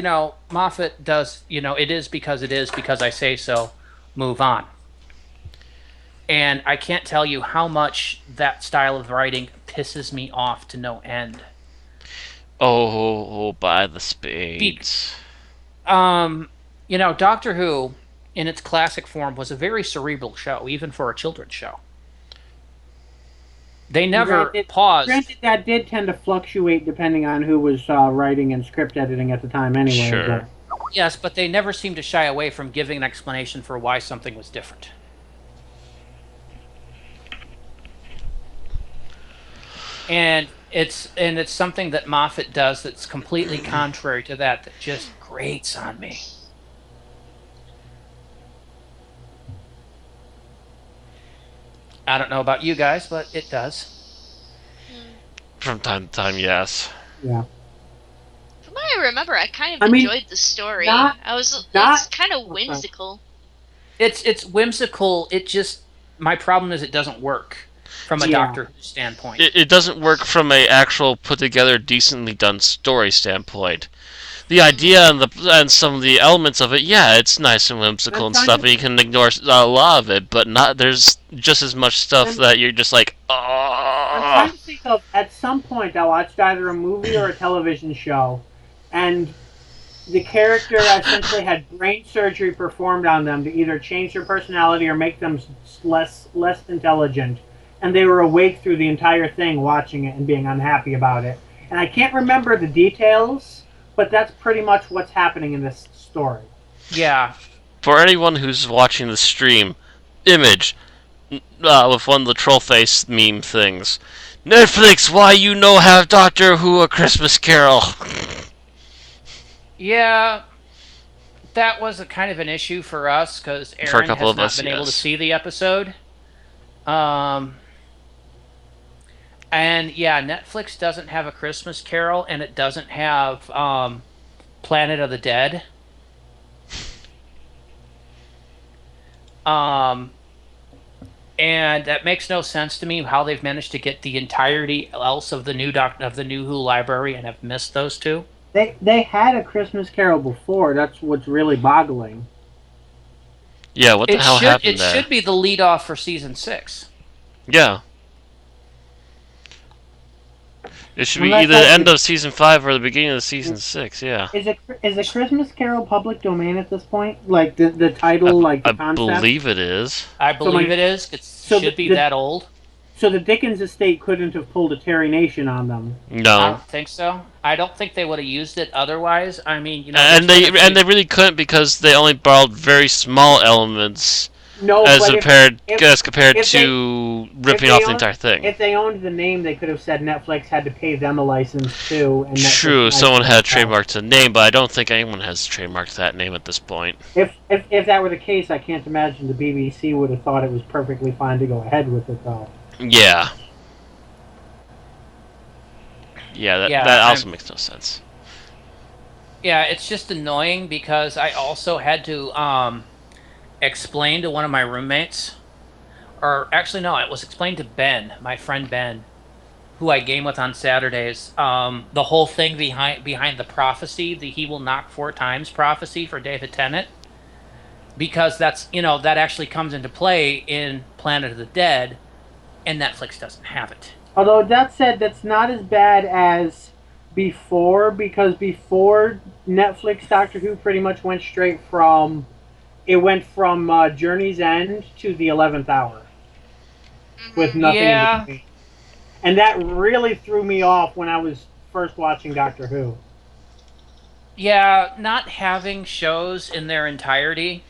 Moffat does, it is because I say so, move on. And I can't tell you how much that style of writing pisses me off to no end. Oh, by the spades. Doctor Who, in its classic form, was a very cerebral show, even for a children's show. They never paused. Granted, that did tend to fluctuate depending on who was writing and script editing at the time anyway. Sure. But Yes, but they never seemed to shy away from giving an explanation for why something was different. And it's something that Moffat does that's completely contrary to that just grates on me. I don't know about you guys, but it does. From time to time, yes. yeah. From what I remember, I kind of I mean, enjoyed the story. not- It's kind of whimsical. It's whimsical. My problem is it doesn't work from a Yeah. Doctor Who standpoint. It doesn't work from a actual put together, decently done story standpoint. The idea and some of the elements of it, yeah, it's nice and whimsical and I'm stuff, trying and you can ignore a lot of it, but not. There's just as much stuff I'm- that you're just like, I'm trying to think of, at some point I watched either a movie or a television show, and the character essentially had brain surgery performed on them to either change their personality or make them less intelligent, and they were awake through the entire thing watching it and being unhappy about it. And I can't remember the details, but that's pretty much what's happening in this story. Yeah. For anyone who's watching the stream, image with one of the troll face meme things. Netflix, why you no have Doctor Who A Christmas Carol? Yeah, that was a kind of an issue for us because For a Aaron couple has of not us, been able to yes. see the episode. Um, and yeah, Netflix doesn't have A Christmas Carol, and it doesn't have Planet of the Dead. Um, and that makes no sense to me how they've managed to get the entirety else of the new Who library and have missed those two. They had A Christmas Carol before. That's what's really boggling. Yeah, what the hell happened It there? should be the lead off for season 6. Yeah. It should be Unless either the I- end of season 5 or the beginning of season 6, yeah. Is A Christmas Carol public domain at this point? Like the title, like the I concept. believe it is. I believe it is. It should be that old. So the Dickens estate couldn't have pulled a Terry Nation on them. I No. don't think so. I don't think they would have used it otherwise. I mean, you know, And they really couldn't because they only borrowed very small elements No, as but compared if to ripping they off the own- entire thing. if they owned the name, they could have said Netflix had to pay them a license too. And Netflix True, might someone have had paid. trademarked the name, but I don't think anyone has trademarked that name at this point. If that were the case, I can't imagine the BBC would have thought it was perfectly fine to go ahead with it, though. Yeah. Yeah, that also makes no sense. Yeah, it's just annoying because I also had to explain to one of my roommates, or actually no, it was explained to Ben, my friend Ben, who I game with on Saturdays. The whole thing behind the prophecy, the "He will knock 4 times" prophecy for David Tennant, because that's that actually comes into play in Planet of the Dead, and Netflix doesn't have it. Although that said, that's not as bad as before, because before Netflix Doctor Who pretty much went straight from Journey's End to the 11th Hour with nothing in between. And that really threw me off when I was first watching Doctor Who. Yeah, not having shows in their entirety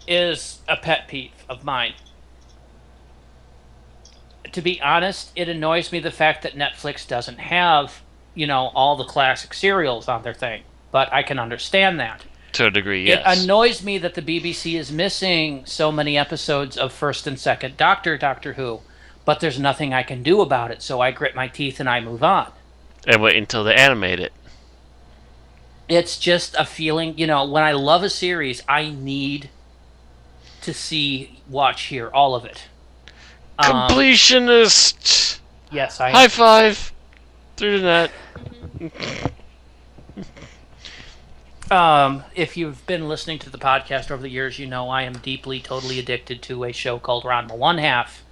is a pet peeve of mine. To be honest, it annoys me the fact that Netflix doesn't have, all the classic serials on their thing. But I can understand that. To a degree, yes. It annoys me that the BBC is missing so many episodes of first and second Doctor Who, but there's nothing I can do about it, so I grit my teeth and I move on. And wait until they animate it. It's just a feeling, when I love a series, I need to see, watch, hear all of it. Completionist! Yes, I am. High five! Through the net. If you've been listening to the podcast over the years, you know I am deeply, totally addicted to a show called Ranma One Half.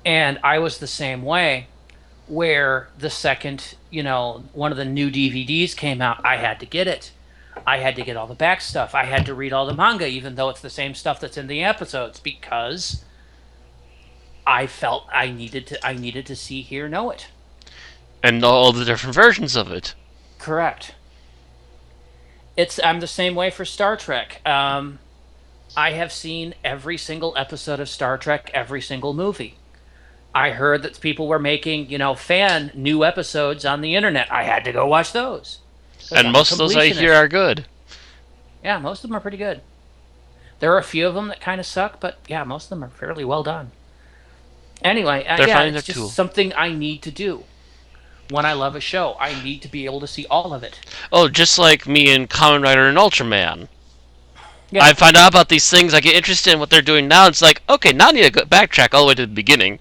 And I was the same way, where the second, one of the new DVDs came out, I had to get it. I had to get all the back stuff. I had to read all the manga, even though it's the same stuff that's in the episodes, because I felt I needed to see, hear, know it. And all the different versions of it. Correct. I'm the same way for Star Trek. I have seen every single episode of Star Trek, every single movie. I heard that people were making, fan new episodes on the internet. I had to go watch those. And most of those I hear are good. Yeah, most of them are pretty good. There are a few of them that kind of suck, but yeah, most of them are fairly well done. Anyway, it's just something I need to do. When I love a show, I need to be able to see all of it. Oh, just like me and Kamen Rider and Ultraman. Yeah. I find out about these things, I get interested in what they're doing now, it's like, okay, now I need to backtrack all the way to the beginning.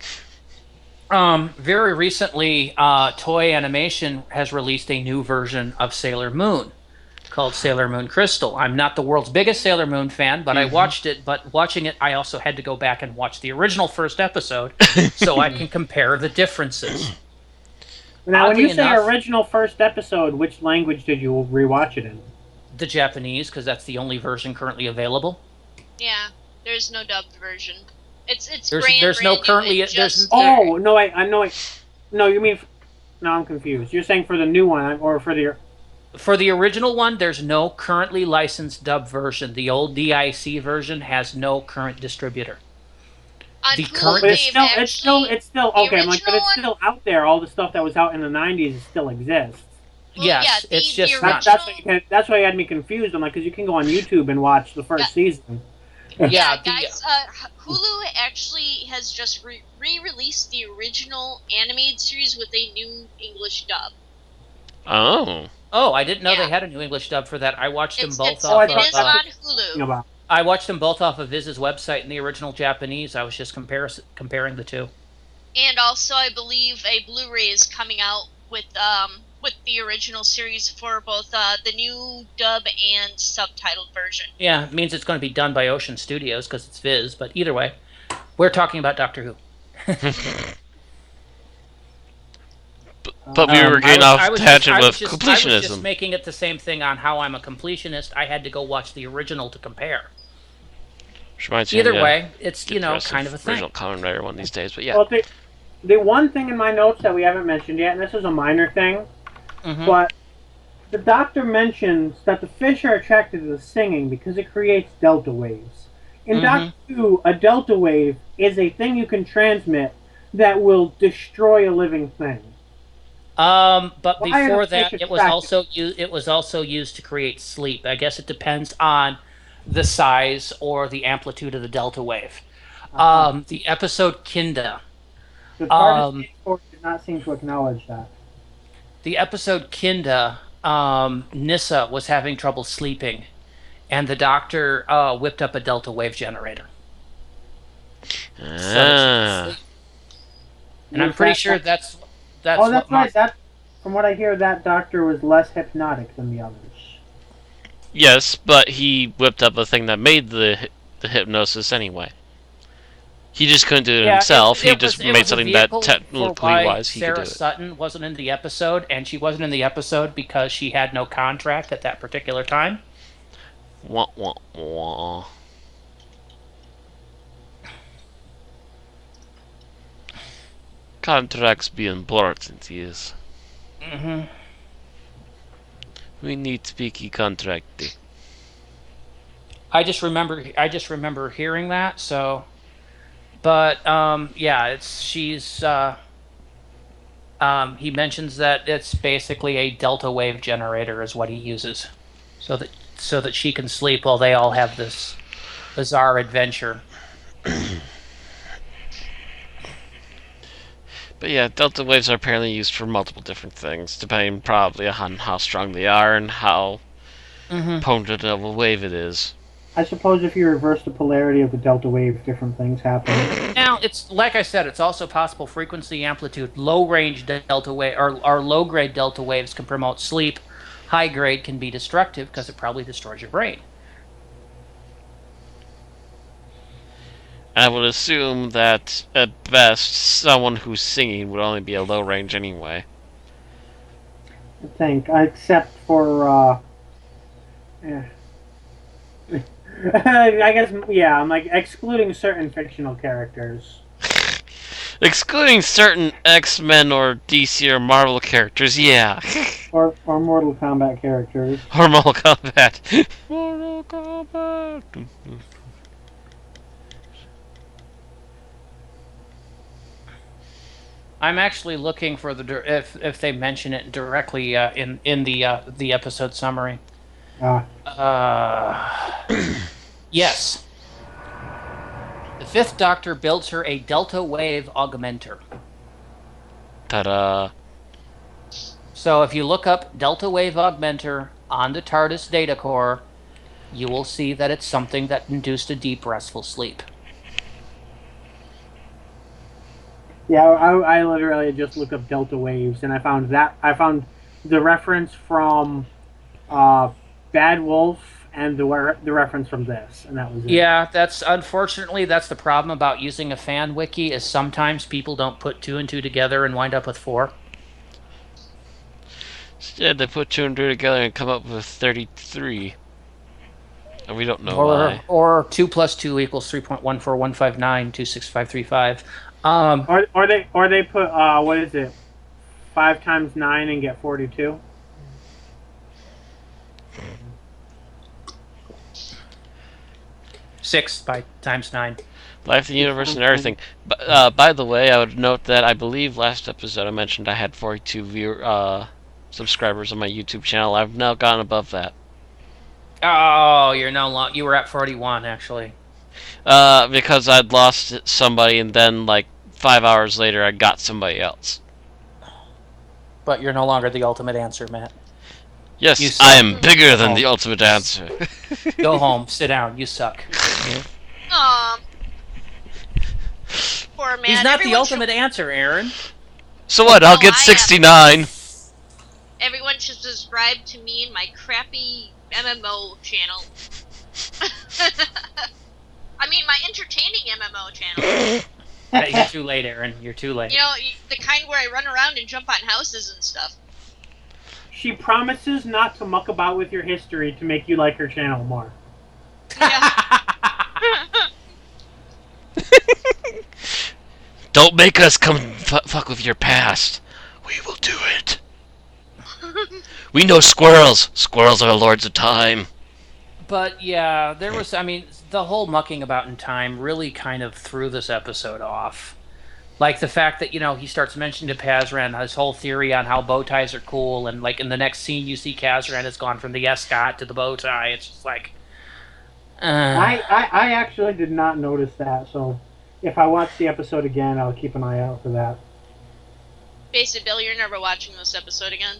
Very recently, Toei Animation has released a new version of Sailor Moon called Sailor Moon Crystal. I'm not the world's biggest Sailor Moon fan, but I watched it. But watching it, I also had to go back and watch the original first episode so I can compare the differences. Now, when you say original first episode, which language did you rewatch it in? The Japanese, because that's the only version currently available. Yeah, there's no dubbed version. It's there's no currently. Oh no! I know. No, you mean? No, I'm confused. You're saying for the new one or for the? For the original one, there's no currently licensed dub version. The old DIC version has no current distributor. On The Hulu, current- But they've actually it's still the okay. I'm like, but original it's one. still out there. All the stuff that was out in the '90s still exists. Well, yeah, Yes, it's the just not. original. That's why it had me confused. I'm like, because you can go on YouTube and watch the Yeah, first season. Yeah, guys, Hulu actually has just re-released the original animated series with a new English dub. Oh. Oh, I didn't know Yeah. they had a new English dub for that. I watched them It's, both it's off it of. is on Hulu. About. I watched them both off of Viz's website in the original Japanese. I was just comparing the two. And also, I believe a Blu-ray is coming out with the original series for both the new dub and subtitled version. Yeah, it means it's going to be done by Ocean Studios because it's Viz. But either way, we're talking about Doctor Who. But we were getting off tangent with I was just completionism. making it the same thing on how I'm a completionist. I had to go watch the original to compare. Which reminds me, Either yeah, way, it's get the rest kind of a thing. original Kamen Rider one these days. But yeah, Well, the one thing in my notes that we haven't mentioned yet, and this is a minor thing, Mhm. but the doctor mentions that the fish are attracted to the singing because it creates delta waves. In Doctor Who, a delta wave is a thing you can transmit that will destroy a living thing. But Why are before the that, fish it was also used to create sleep. I guess it depends on the size or the amplitude of the delta wave. The episode Kinda. The TARDIS Space Force did not seem to acknowledge that. The episode Kinda, Nissa was having trouble sleeping, and the doctor whipped up a delta wave generator. So that she could sleep. And I'm pretty sure that's Oh, that's what right. That, from what I hear, that doctor was less hypnotic than the others. yes, but he whipped up a thing that made the hypnosis anyway. He just couldn't do it himself. He just made something that technically wise he could do Sarah it. Sutton wasn't in the episode, and she wasn't in the episode because she had no contract at that particular time. Wah, wah, wah. Contracts be important, yes. Mm-hmm. We need speaky contract. I just remember hearing that. So, but yeah, he mentions that it's basically a delta wave generator is what he uses, so that she can sleep while they all have this bizarre adventure. But yeah, delta waves are apparently used for multiple different things, depending probably on how strong they are and how potent of a wave it is. I suppose if you reverse the polarity of the delta wave, different things happen. Now, it's like I said, it's also possible frequency, amplitude, low range delta wave or low grade delta waves can promote sleep. High grade can be destructive because it probably destroys your brain. I would assume that, at best, someone who's singing would only be a low range anyway. I think, except for, yeah. I guess, yeah, I'm like excluding certain fictional characters. Excluding certain X-Men or DC or Marvel characters, yeah. Or Mortal Kombat characters. Or Mortal Kombat. Mortal Kombat. I'm actually looking for if they mention it directly in the episode summary. Yes. The Fifth Doctor builds her a delta wave augmenter. Ta-da. So if you look up delta wave augmenter on the TARDIS data core, you will see that it's something that induced a deep restful sleep. Yeah, I literally just looked up delta waves, and I found the reference from Bad Wolf and the reference from this, and that was it. Yeah, unfortunately that's the problem about using a fan wiki is sometimes people don't put 2 and 2 together and wind up with 4. Instead, they put 2 and 2 together and come up with 33. And we don't know why. Or 2 plus 2 equals 3.14159265535. Or they put what is it, 5 times 9 and get 42. Six by times 9. Life, the universe, and everything. By the way, I would note that I believe last episode I mentioned I had 42 subscribers on my YouTube channel. I've now gone above that. Oh, you're no long. You were at 41 actually. Because I'd lost somebody, and then like 5 hours later, I got somebody else. But you're no longer the ultimate answer, Matt. You Yes, suck. I am bigger than Oh. the ultimate answer. Go home. Sit down. You suck. Aw. Poor man. He's not the Everyone ultimate answer, Aaron. So what? I'll No, get I am. 69. Everyone should subscribe to me and my crappy MMO channel. I mean, my entertaining MMO channel. You're too late, Aaron. You're too late. You know, the kind where I run around and jump on houses and stuff. She promises not to muck about with your history to make you like her channel more. Don't make us come fuck with your past. We will do it. We know squirrels. Squirrels are lords of time. But yeah, there was. I mean, the whole mucking about in time really kind of threw this episode off. Like the fact that he starts mentioning to Pazran his whole theory on how bow ties are cool, and like in the next scene you see Kazran has gone from the escort to the bow tie. It's just like. I actually did not notice that, so if I watch the episode again, I'll keep an eye out for that. Basically, Bill, you're never watching this episode again.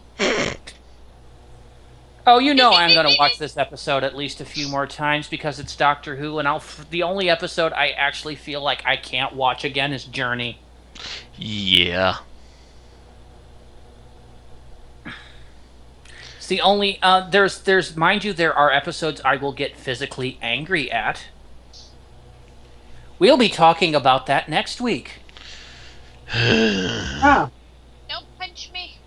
Oh, I'm going to watch this episode at least a few more times because it's Doctor Who, and the only episode I actually feel like I can't watch again is Journey. Yeah. It's the only there's mind you, there are episodes I will get physically angry at. We'll be talking about that next week. Ah, Don't punch me.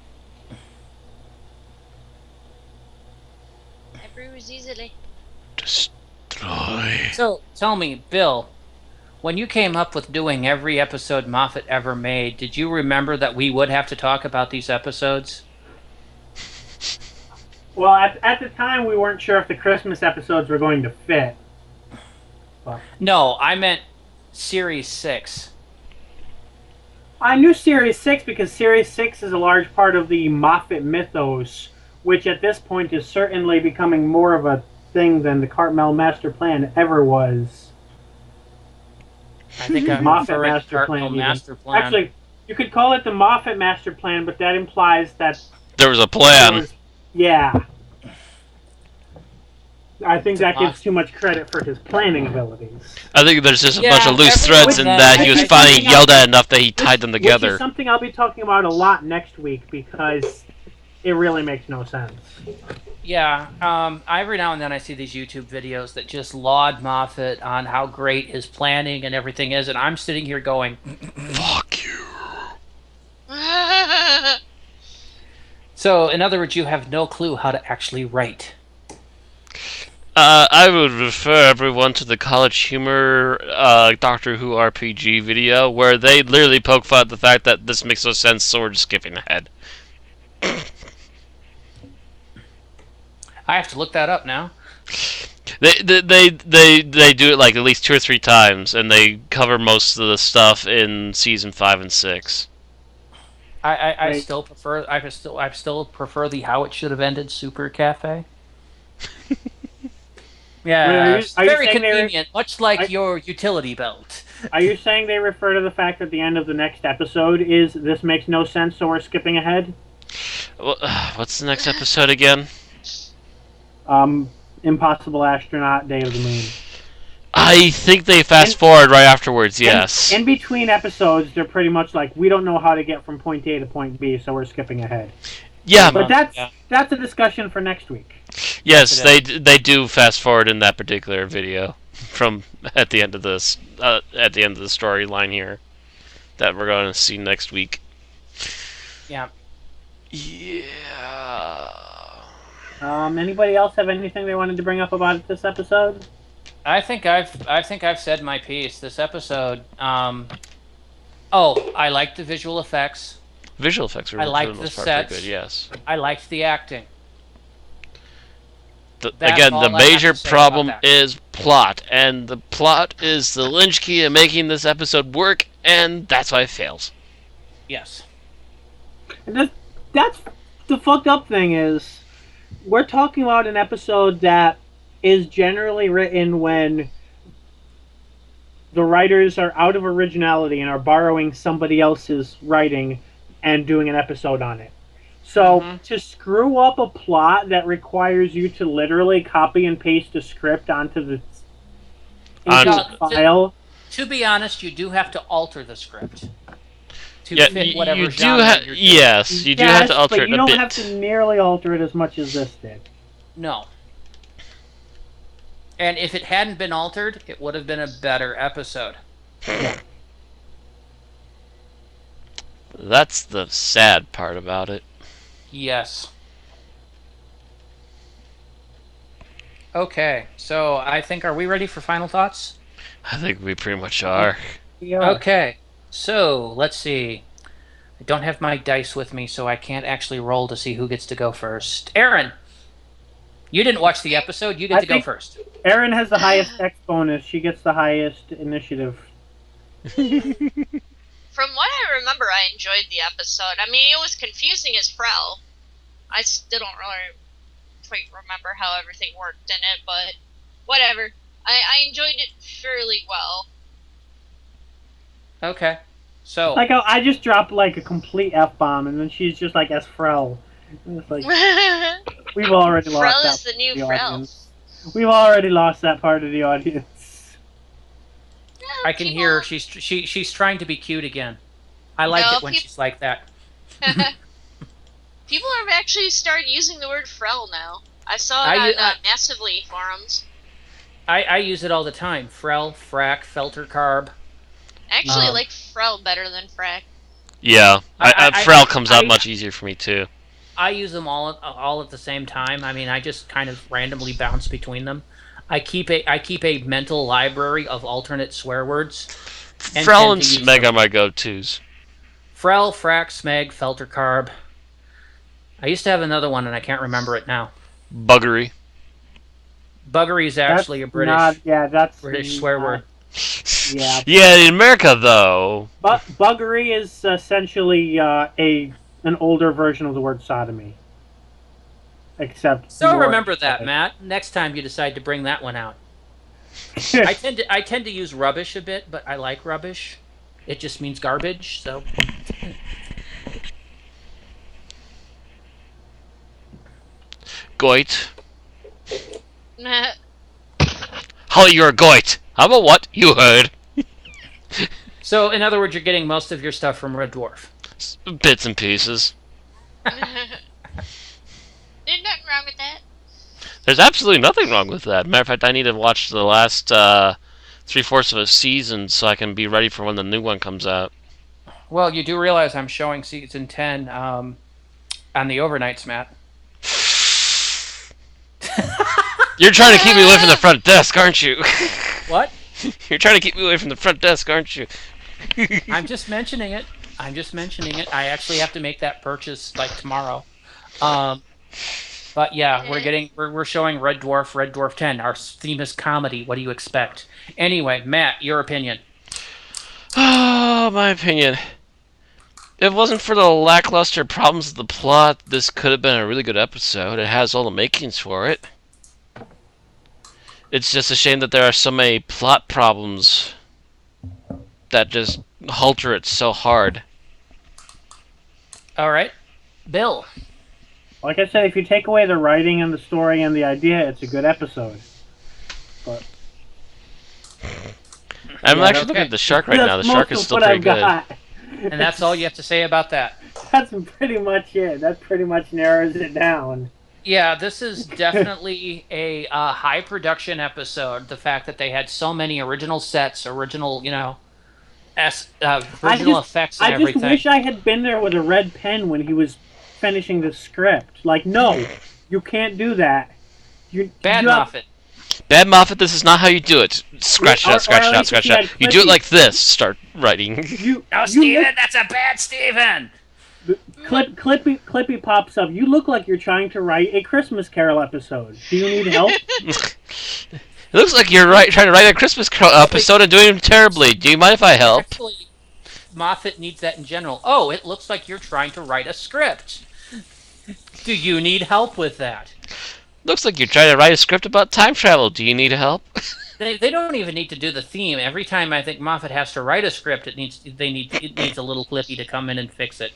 I bruise easily. Destroy. So, tell me, Bill, when you came up with doing every episode Moffat ever made, did you remember that we would have to talk about these episodes? well, at the time, we weren't sure if the Christmas episodes were going to fit. No, I meant Series 6. I knew Series 6 because Series 6 is a large part of the Moffat mythos, which at this point is certainly becoming more of a thing than the Cartmel Master Plan ever was. I think I'm Moffat referring to Master Cartmel Plan. even. Master Plan. Actually, you could call it the Moffat Master Plan, but that implies that There was a there plan. was- yeah. I think that gives too much credit for his planning abilities. I think there's just a Yeah, bunch of loose everyone threads in does. that he was I finally think yelled at enough that he tied them Which together. is something I'll be talking about a lot next week because it really makes no sense. Yeah, every now and then I see these YouTube videos that just laud Moffat on how great his planning and everything is, and I'm sitting here going, Fuck you. so in other words, you have no clue how to actually write. I would refer everyone to the College Humor Doctor Who RPG video, where they literally poke fun at the fact that this makes no sense, so we're just skipping ahead. I have to look that up now. They do it like at least 2 or 3 times, and they cover most of the stuff in season 5 and 6. I Right. still prefer I still prefer the how it should have ended Super Cafe. Yeah, Wait, are you- it's are you very saying they were- convenient, much like are- your utility belt. Are you saying they refer to the fact that the end of the next episode is this makes no sense, so we're skipping ahead? What's the next episode again? Impossible Astronaut, Day of the Moon. I think they fast forward right afterwards, yes. In between episodes, they're pretty much like, we don't know how to get from point A to point B, so we're skipping ahead. Yeah, But Yeah. that's a discussion for next week. yes, they do fast forward in that particular video from at the end of this at the end of the storyline here that we're going to see next week. Yeah. Yeah. Anybody else have anything they wanted to bring up about this episode? I think I've said my piece. This episode. I liked the visual effects. Visual effects were I for liked the the most part sets. pretty good, yes. I liked the acting. Again, all the I have major to say problem about that. is plot, and the plot is the linch key in making this episode work, and that's why it fails. Yes. And that's the fucked up thing is, we're talking about an episode that is generally written when the writers are out of originality and are borrowing somebody else's writing and doing an episode on it. So to screw up a plot that requires you to literally copy and paste a script onto the file. To be honest, you do have to alter the script to Yeah, fit whatever you do genre you're doing. yes, you do have to alter but it you a don't bit. have to nearly alter it as much as this did. No. And if it hadn't been altered, it would have been a better episode. That's the sad part about it. Yes. Okay, so I think, are we ready for final thoughts? I think we pretty much are. Yeah. Okay, so let's see. I don't have my dice with me, so I can't actually roll to see who gets to go first. Aaron, you didn't watch the episode. You get to go first. Erin has the highest X bonus. She gets the highest initiative. From what I remember, I enjoyed the episode. I mean, it was confusing as Frel. I still don't really quite remember how everything worked in it, but whatever. I enjoyed it fairly well. Okay, so Like, I just dropped like a complete F-bomb, and then she's just like, Frel. It's like, we've already lost Frel that is the new the Frel. audience. We've already lost that part of the audience. I can hear her. She's trying to be cute again. I like it when she's like that. People have actually started using the word Frel now. I saw it on Massively forums. I use it all the time. Frel, frack, felter carb. Actually, I like Frel better than Frack. Yeah, Frel comes out much easier for me too. I use them all at the same time. I mean, I just kind of randomly bounce between them. I keep a mental library of alternate swear words. Frel and Smeg are my go-tos. Frel, frack, smeg, felter carb. I used to have another one, and I can't remember it now. Buggery. Buggery is actually a British British swear word. Yeah. Yeah, in America though. But buggery is essentially an older version of the word sodomy. Except. So remember that, Matt. Next time you decide to bring that one out. I tend to use rubbish a bit, but I like rubbish. It just means garbage, so. Goit. How you're a goit? How about what you heard? So, in other words, you're getting most of your stuff from Red Dwarf. Bits and pieces. There's nothing wrong with that. There's absolutely nothing wrong with that. Matter of fact, I need to watch the last 3/4 of a season so I can be ready for when the new one comes out. Well, you do realize I'm showing season 10 on the overnights, Matt. You're trying to keep me away from the front desk, aren't you? What? You're trying to keep me away from the front desk, aren't you? I'm just mentioning it. I actually have to make that purchase like tomorrow. But yeah, we're showing Red Dwarf 10. Our theme is comedy. What do you expect? Anyway, Matt, your opinion. Oh, my opinion. If it wasn't for the lackluster problems of the plot, this could have been a really good episode. It has all the makings for it. It's just a shame that there are so many plot problems that just halter it so hard. All right. Bill. Like I said, if you take away the writing and the story and the idea, it's a good episode. But I'm actually looking at the shark right now. The shark is still pretty good. And that's all you have to say about that. That's pretty much it. That pretty much narrows it down. Yeah, this is definitely a high production episode. The fact that they had so many original sets, original effects and everything. I just wish I had been there with a red pen when he was finishing the script. Like, no, you can't do that. Moffat. Bad Moffat, this is not how you do it. Scratch it out, scratch it out, scratch it out. You do it like this. Start writing. Steven, that's a bad Steven! Clippy pops up. You look like you're trying to write a Christmas Carol episode. Do you need help? It looks like you're trying to write a Christmas Carol episode and doing terribly. Do you mind if I help? Actually, Moffat needs that in general. Oh, it looks like you're trying to write a script. Do you need help with that? Looks like you're trying to write a script about time travel. Do you need help? They don't even need to do the theme. Every time I think Moffat has to write a script, it needs a little Clippy to come in and fix it.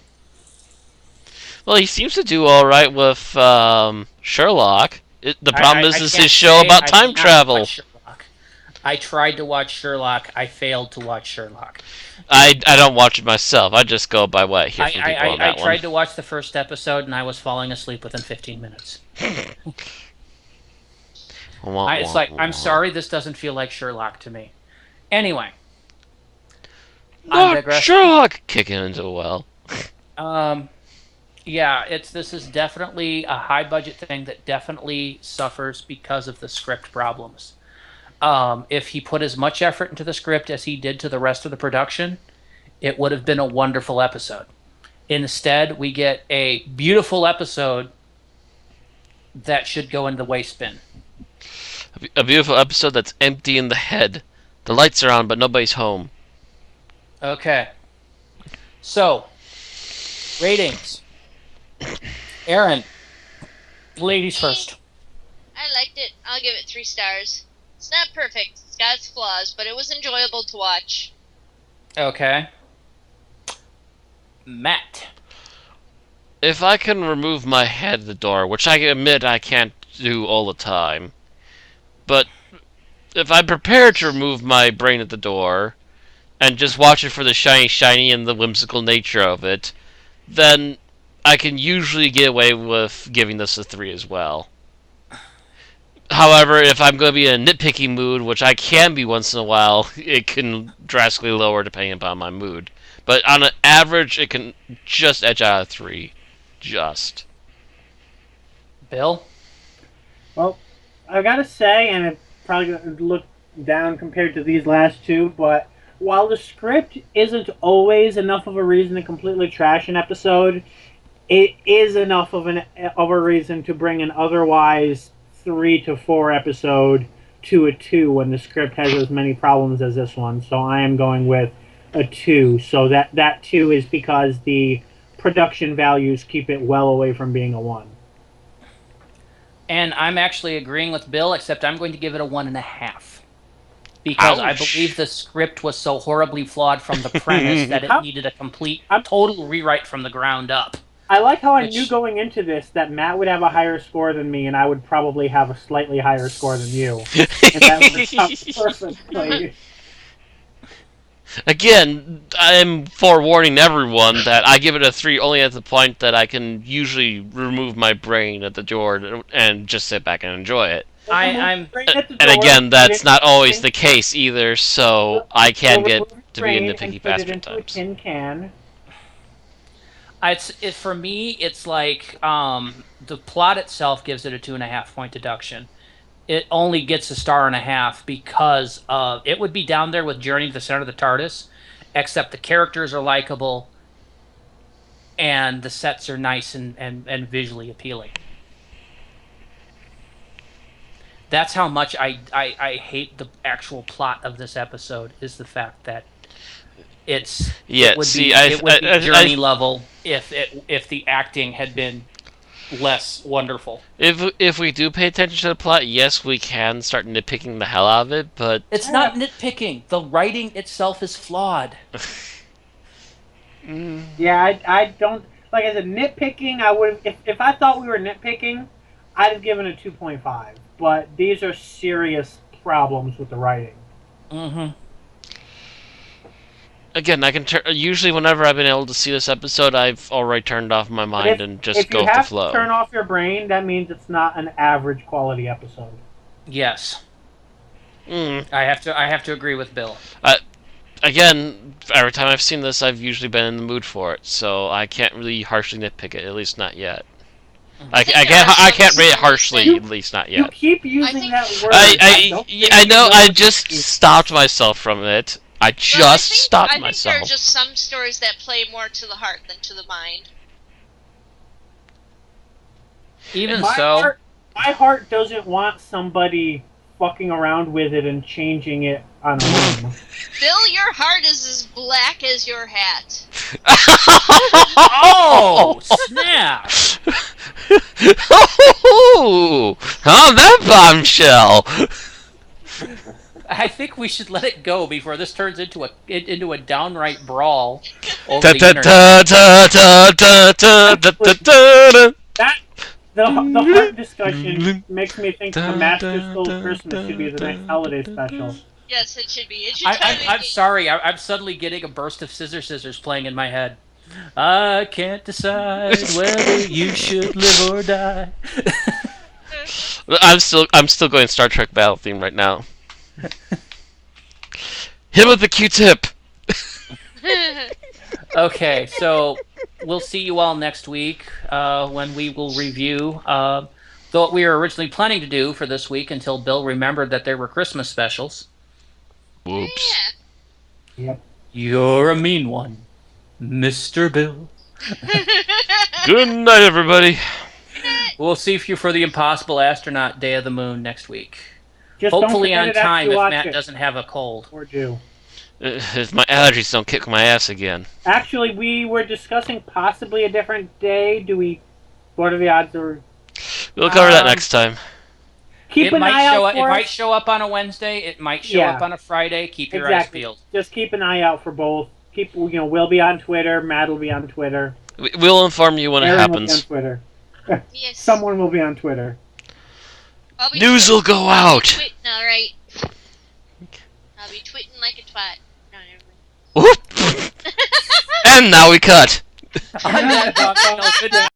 Well, he seems to do all right with Sherlock. The problem is his show about time travel. I tried to watch Sherlock. I failed to watch Sherlock. I don't watch it myself. I just go by what I hear from people on that one. I tried to watch the first episode, and I was falling asleep within 15 minutes. It's like, I'm sorry, this doesn't feel like Sherlock to me. Anyway. Not Sherlock! Kicking into a well. Yeah, this is definitely a high-budget thing that definitely suffers because of the script problems. If he put as much effort into the script as he did to the rest of the production, it would have been a wonderful episode. Instead, we get a beautiful episode that should go in the waste bin. A beautiful episode that's empty in the head. The lights are on, but nobody's home. Okay. So, ratings. Aaron, ladies first. I liked it. I'll give it 3 stars. It's not perfect. It's got its flaws, but it was enjoyable to watch. Okay. Matt. If I can remove my head at the door, which I admit I can't do all the time, but if I'm prepared to remove my brain at the door and just watch it for the shiny and the whimsical nature of it, then I can usually get away with giving this a 3 as well. However, if I'm going to be in a nitpicky mood, which I can be once in a while, it can drastically lower depending upon my mood. But on an average, it can just edge out of 3. Just. Bill? Well, I gotta say, and it probably gonna look down compared to these last two, but while the script isn't always enough of a reason to completely trash an episode, it is enough of a reason to bring an otherwise 3 to 4 episode to a 2 when the script has as many problems as this one. So I am going with a 2. So that 2 is because the production values keep it well away from being a 1. And I'm actually agreeing with Bill, except I'm going to give it a 1.5. Because I believe the script was so horribly flawed from the premise that it needed a complete, total rewrite from the ground up. I like how I knew going into this that Matt would have a higher score than me, and I would probably have a slightly higher score than you. And that worked out perfectly. Again, I'm forewarning everyone that I give it a 3 only at the point that I can usually remove my brain at the door and just sit back and enjoy it. I'm and again, that's not always the case either, so I can get to be a nitpicky bastard at times. Tin can. For me, it's like the plot itself gives it a 2.5 point deduction. It only gets a 1.5 because it would be down there with Journey to the Center of the TARDIS, except the characters are likable and the sets are nice and visually appealing. That's how much I hate the actual plot of this episode, is the fact that it would be Journey level if the acting had been less wonderful. If we do pay attention to the plot, yes, we can start nitpicking the hell out of it, but it's not nitpicking. The writing itself is flawed. Yeah, I don't, like I said, nitpicking. I would if I thought we were nitpicking, I'd have given it 2.5. But these are serious problems with the writing. Mm-hmm. Again, I can usually whenever I've been able to see this episode, I've already turned off my mind and just go with the flow. If you have to turn off your brain, that means it's not an average quality episode. Yes. I have to agree with Bill. Again, every time I've seen this, I've usually been in the mood for it, so I can't really harshly nitpick it, at least not yet. I can't rate it harshly, at least not yet. You keep using that word. I know. I just stopped myself from it. I think there are just some stories that play more to the heart than to the mind. Even My so, heart doesn't want somebody fucking around with it and changing it on a whim. Bill, your heart is as black as your hat. oh snap! Oh, on that bombshell. I think we should let it go before this turns into a downright brawl over Da the da internet. da da da da da da da da. That the heart discussion makes me think the Master Stole Christmas should be the next holiday special. Yes, it should be. It should I'm sorry. I'm suddenly getting a burst of scissors playing in my head. I can't decide whether you should live or die. I'm still going Star Trek battle theme right now. Hit with the Q-tip. Okay, so we'll see you all next week when we will review what we were originally planning to do for this week until Bill remembered that there were Christmas specials. Whoops. Yep. You're a mean one, Mr. Bill. Good night, everybody. We'll see you for the Impossible Astronaut Day of the Moon next week. Just Hopefully don't on forget it after time you if watch Matt it. doesn't have a cold. Or do. If my allergies don't kick my ass again. Actually, we were discussing possibly a different day. What are the odds? Or We'll cover that next time. keep an eye out It for might us. show up on a Wednesday. It might show up on a Friday. Keep your eyes peeled. Just keep an eye out for both. We'll be on Twitter. Matt will be on Twitter. We'll inform you when it Aaron will be on happens. Twitter. Yes. Someone will be on Twitter. I'll be News will go out. tweeting, alright. I'll be tweeting like a twat. No, never mind. Whoop. And now we cut. On that note, good night.